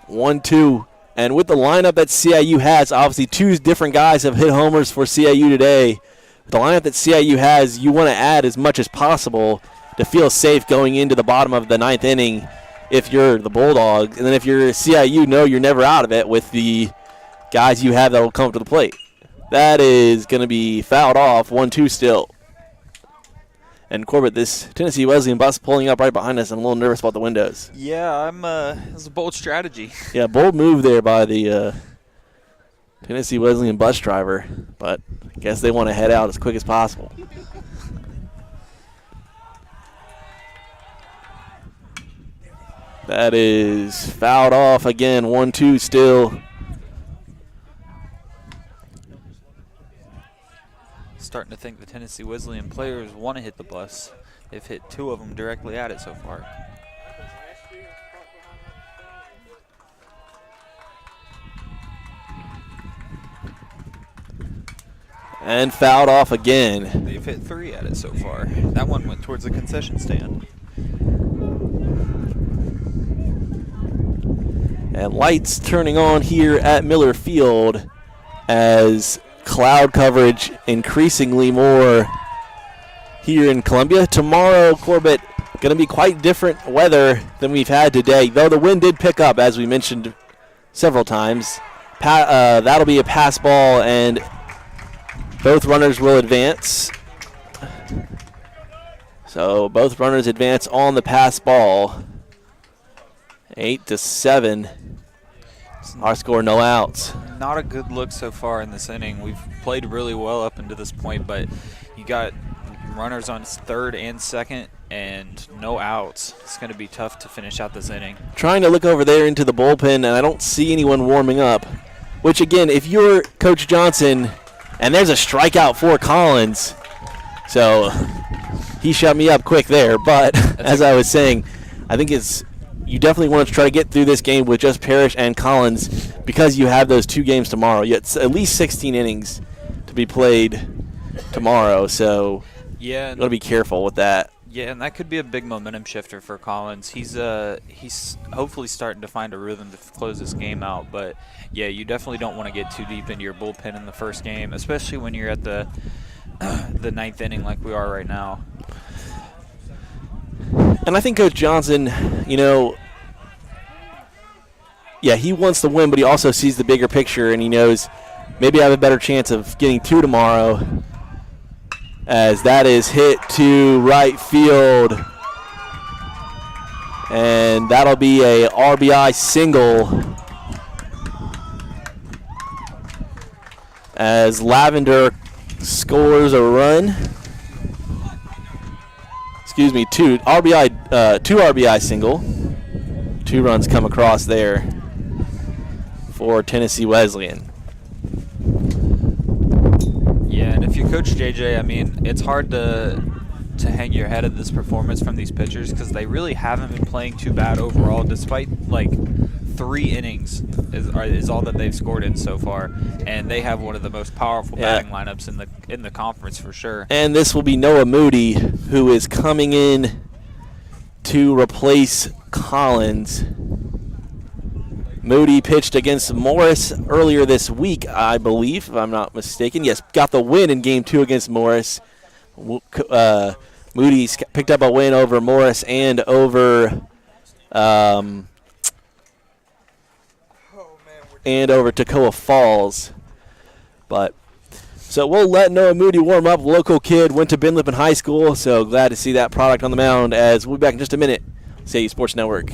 1-2. And with the lineup that CIU has, obviously 2 different guys have hit homers for CIU today. The lineup that CIU has, you want to add as much as possible to feel safe going into the bottom of the 9th inning if you're the Bulldogs. And then if you're CIU, no, you're never out of it with the guys you have that will come to the plate. That is going to be fouled off, 1-2 still. And Corbett, this Tennessee Wesleyan bus pulling up right behind us. I'm a little nervous about the windows. Yeah, it's a bold strategy. Yeah, bold move there by the Tennessee Wesleyan bus driver, but I guess they want to head out as quick as possible. That is fouled off again, 1-2 still. Starting to think the Tennessee Wesleyan players want to hit the bus. They've hit 2 of them directly at it so far. And fouled off again. They've hit 3 at it so far. That one went towards the concession stand. And lights turning on here at Miller Field as cloud coverage increasingly more here in Columbia. Tomorrow, Corbett, going to be quite different weather than we've had today, though the wind did pick up, as we mentioned several times. That'll be a pass ball, and both runners will advance. So both runners advance on the pass ball. 8-7. Our score, no outs. Not a good look so far in this inning. We've played really well up until this point, but you got runners on third and second and no outs. It's going to be tough to finish out this inning. Trying to look over there into the bullpen, and I don't see anyone warming up, which, again, if you're Coach Johnson, and there's a strikeout for Collins, so he shut me up quick there. But as I was saying, I think you definitely want to try to get through this game with just Parrish and Collins because you have those 2 games tomorrow. You have at least 16 innings to be played tomorrow, so yeah, you got to be careful with that. Yeah, and that could be a big momentum shifter for Collins. He's hopefully starting to find a rhythm to close this game out. But, yeah, you definitely don't want to get too deep into your bullpen in the first game, especially when you're at the 9th inning like we are right now. And I think Coach Johnson, he wants to win, but he also sees the bigger picture, and he knows maybe I have a better chance of getting 2 tomorrow, as that is hit to right field. And that'll be a RBI single as Lavender scores a run. Excuse me, two RBI single. 2 runs come across there for Tennessee Wesleyan. Yeah, and if you coach JJ, I mean, it's hard to hang your head at this performance from these pitchers because they really haven't been playing too bad overall, despite like 3 innings is all that they've scored in so far, and they have one of the most powerful batting lineups in the conference for sure. And this will be Noah Moody, who is coming in to replace Collins. Moody pitched against Morris earlier this week, I believe, if I'm not mistaken. Yes, got the win in Game 2 against Morris. Moody's picked up a win over Morris and over Toccoa Falls. So we'll let Noah Moody warm up. Local kid, went to Ben Lippen High School, so glad to see that product on the mound as we'll be back in just a minute. CIU Sports Network.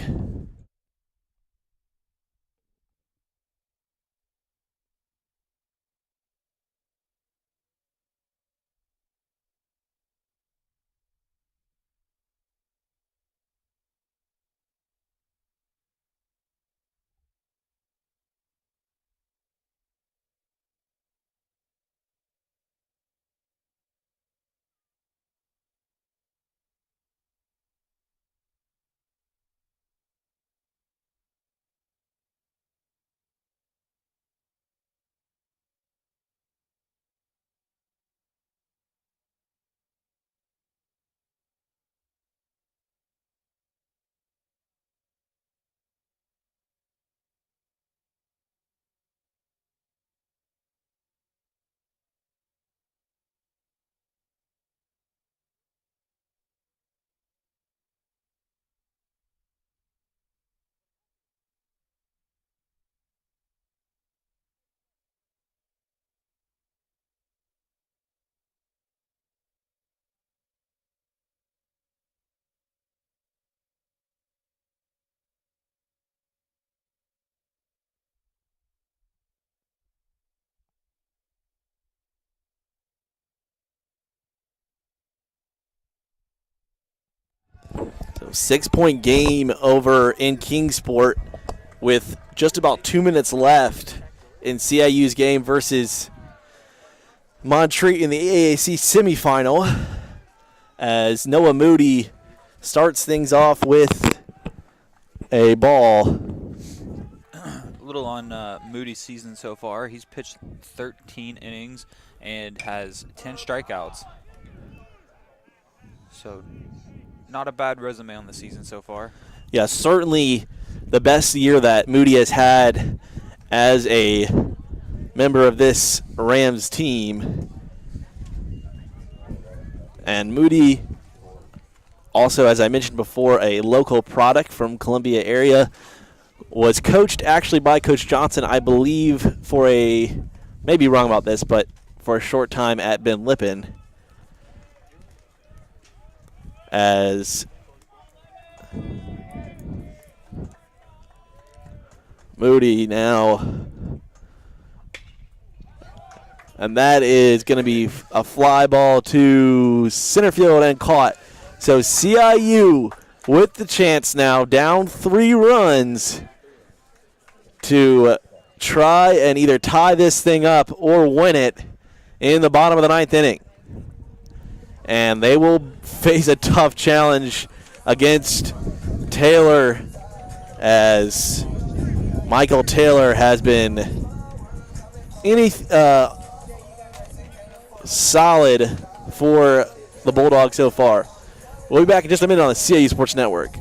So 6-point game over in Kingsport with just about 2 minutes left in CIU's game versus Montreat in the AAC semifinal, as Noah Moody starts things off with a ball. A little on Moody's season so far. He's pitched 13 innings and has 10 strikeouts. So not a bad resume on the season so far. Yeah, certainly the best year that Moody has had as a member of this Rams team. And Moody, also, as I mentioned before, a local product from Columbia area, was coached actually by Coach Johnson, I believe, for a, may be wrong about this, but for a short time at Ben Lippen. As Moody now, and that is going to be a fly ball to center field and caught. So CIU with the chance now, down 3 runs to try and either tie this thing up or win it in the bottom of the 9th inning. And they will face a tough challenge against Taylor, as Michael Taylor has been solid for the Bulldogs so far. We'll be back in just a minute on the CIU Sports Network.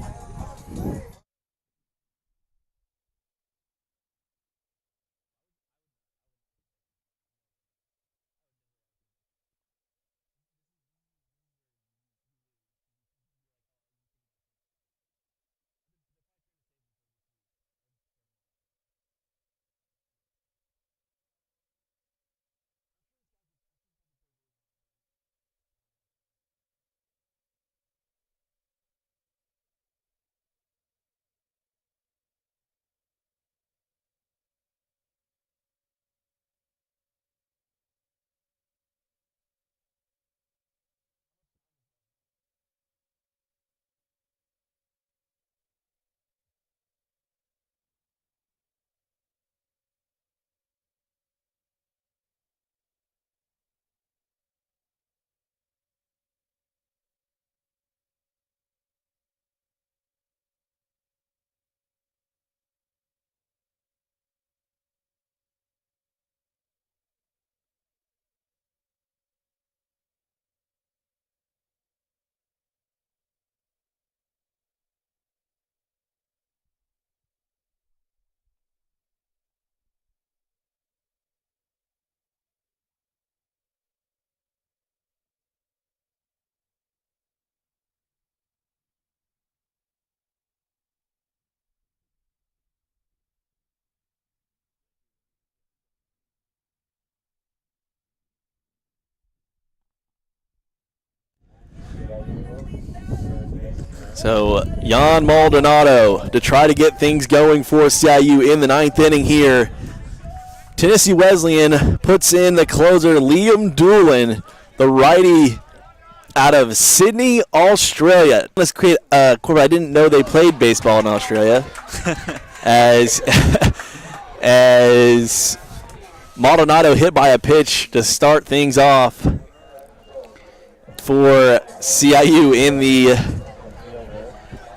So Jan Maldonado to try to get things going for CIU in the 9th inning here. Tennessee Wesleyan puts in the closer, Liam Doolin, the righty out of Sydney, Australia. Let's create Corbett, I didn't know they played baseball in Australia. as Maldonado hit by a pitch to start things off for CIU in the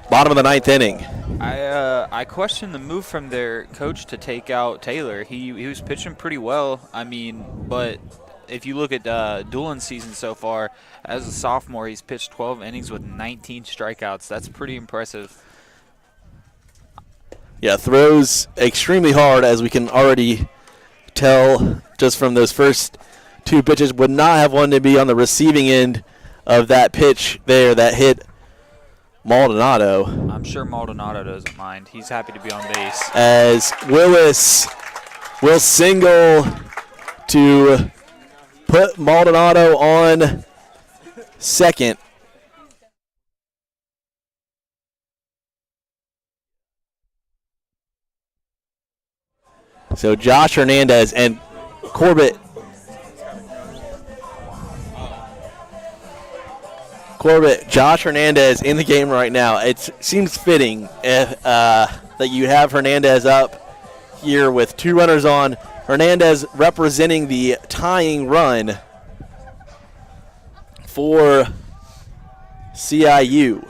bottom of the 9th inning. I question the move from their coach to take out Taylor. He was pitching pretty well. I mean, but if you look at Doolin's season so far, as a sophomore, he's pitched 12 innings with 19 strikeouts. That's pretty impressive. Yeah, throws extremely hard, as we can already tell just from those first 2 pitches. Would not have wanted to be on the receiving end of that pitch there that hit Maldonado. I'm sure Maldonado doesn't mind. He's happy to be on base. As Willis will single to put Maldonado on second. So Josh Hernandez and Corbett. Josh Hernandez in the game right now. It seems fitting that you have Hernandez up here with 2 runners on. Hernandez representing the tying run for CIU.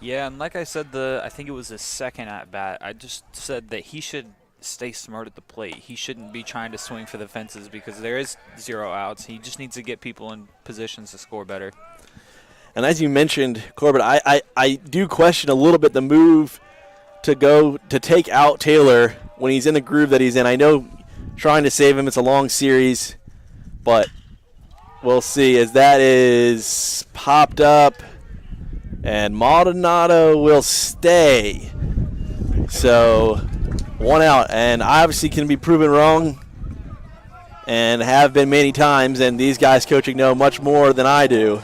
Yeah, and like I said, I think it was his second at bat. I just said that he should stay smart at the plate. He shouldn't be trying to swing for the fences because there is 0 outs. He just needs to get people in positions to score better. And as you mentioned, Corbett, I do question a little bit the move to take out Taylor when he's in the groove that he's in. I know trying to save him, it's a long series, but we'll see as that is popped up, and Maldonado will stay. So 1 out, and I obviously can be proven wrong and have been many times, and these guys coaching know much more than I do.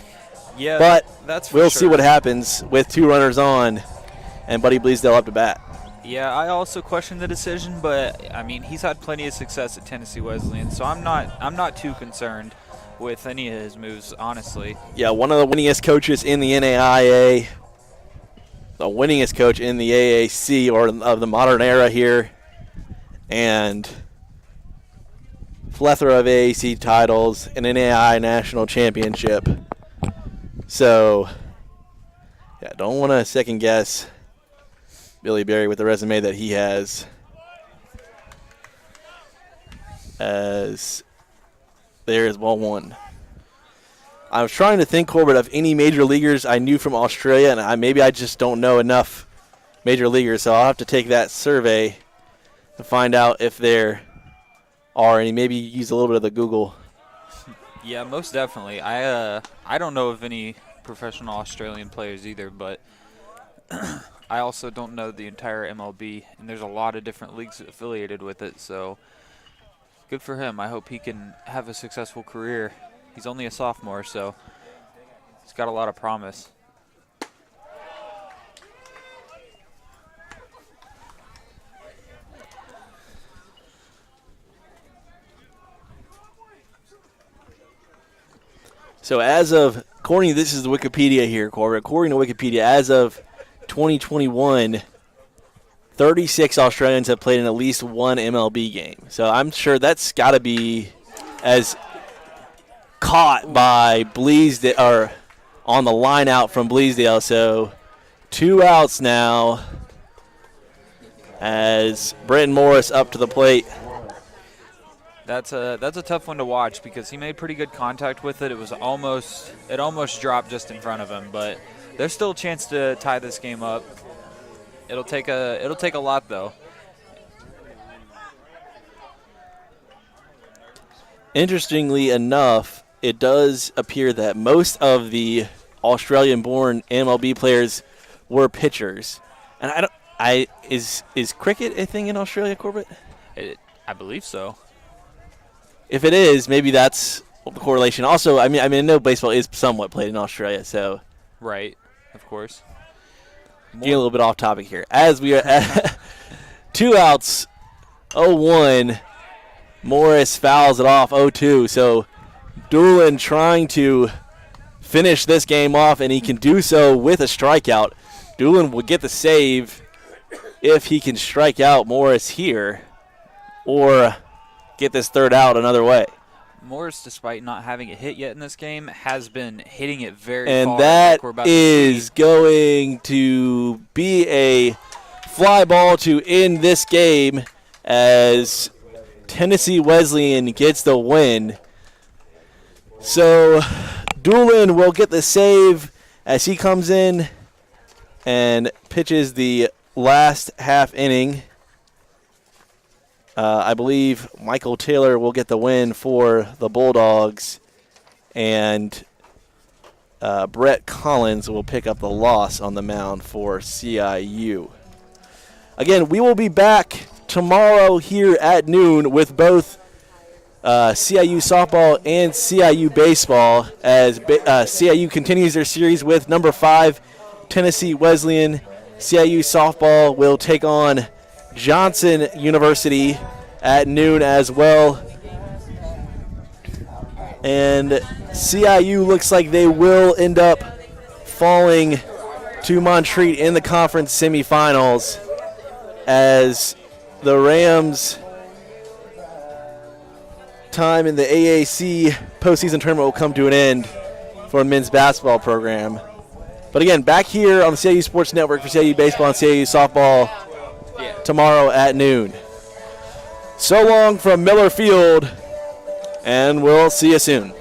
Yeah, but that's for we'll sure. see what happens with 2 runners on and Buddy Bleasdale up to bat. Yeah, I also question the decision, but I mean he's had plenty of success at Tennessee Wesleyan, so I'm not too concerned with any of his moves, honestly. Yeah, one of the winningest coaches in the NAIA, the winningest coach in the AAC or of the modern era here, and plethora of AAC titles, an NAIA national championship. So, yeah, don't want to second guess Billy Berry with the resume that he has, as there is ball 1. I was trying to think, Corbett, of any major leaguers I knew from Australia, and maybe I just don't know enough major leaguers, so I'll have to take that survey to find out if there are any. Maybe use a little bit of the Google. Yeah, most definitely. I don't know of any professional Australian players either, but I also don't know the entire MLB, and there's a lot of different leagues affiliated with it, so good for him. I hope he can have a successful career. He's only a sophomore, so he's got a lot of promise. So as of, this is the Wikipedia here, Corbett. According to Wikipedia, as of 2021, 36 Australians have played in at least one MLB game. So I'm sure that's got to be as caught by Bleasdale, or on the line out from Bleasdale. So 2 outs now as Brenton Morris up to the plate. That's a tough one to watch because he made pretty good contact with it. It almost dropped just in front of him, but there's still a chance to tie this game up. It'll take a lot though. Interestingly enough, it does appear that most of the Australian-born MLB players were pitchers, and is cricket a thing in Australia, Corbett? I believe so. If it is, maybe that's the correlation. Also, I mean, I know baseball is somewhat played in Australia, so right, of course. Getting a little bit off topic here. As we are at 2 outs, 0-1. Morris fouls it off, 0-2. So Doolin trying to finish this game off, and he can do so with a strikeout. Doolin will get the save if he can strike out Morris here or get this 3rd out another way. Morris, despite not having it hit yet in this game, has been hitting it very and far. And that like we're about is going to be a fly ball to end this game as Tennessee Wesleyan gets the win. So Doolin will get the save as he comes in and pitches the last half inning. I believe Michael Taylor will get the win for the Bulldogs, and Brett Collins will pick up the loss on the mound for CIU. Again, we will be back tomorrow here at noon with both CIU softball and CIU baseball as CIU continues their series with number 5 Tennessee Wesleyan. CIU softball will take on Johnson University at noon as well. And CIU looks like they will end up falling to Montreat in the conference semifinals as the Rams' time in the AAC postseason tournament will come to an end for the men's basketball program. But again, back here on the CIU Sports Network for CIU baseball and CIU softball tomorrow at noon. So long from Miller Field, and we'll see you soon.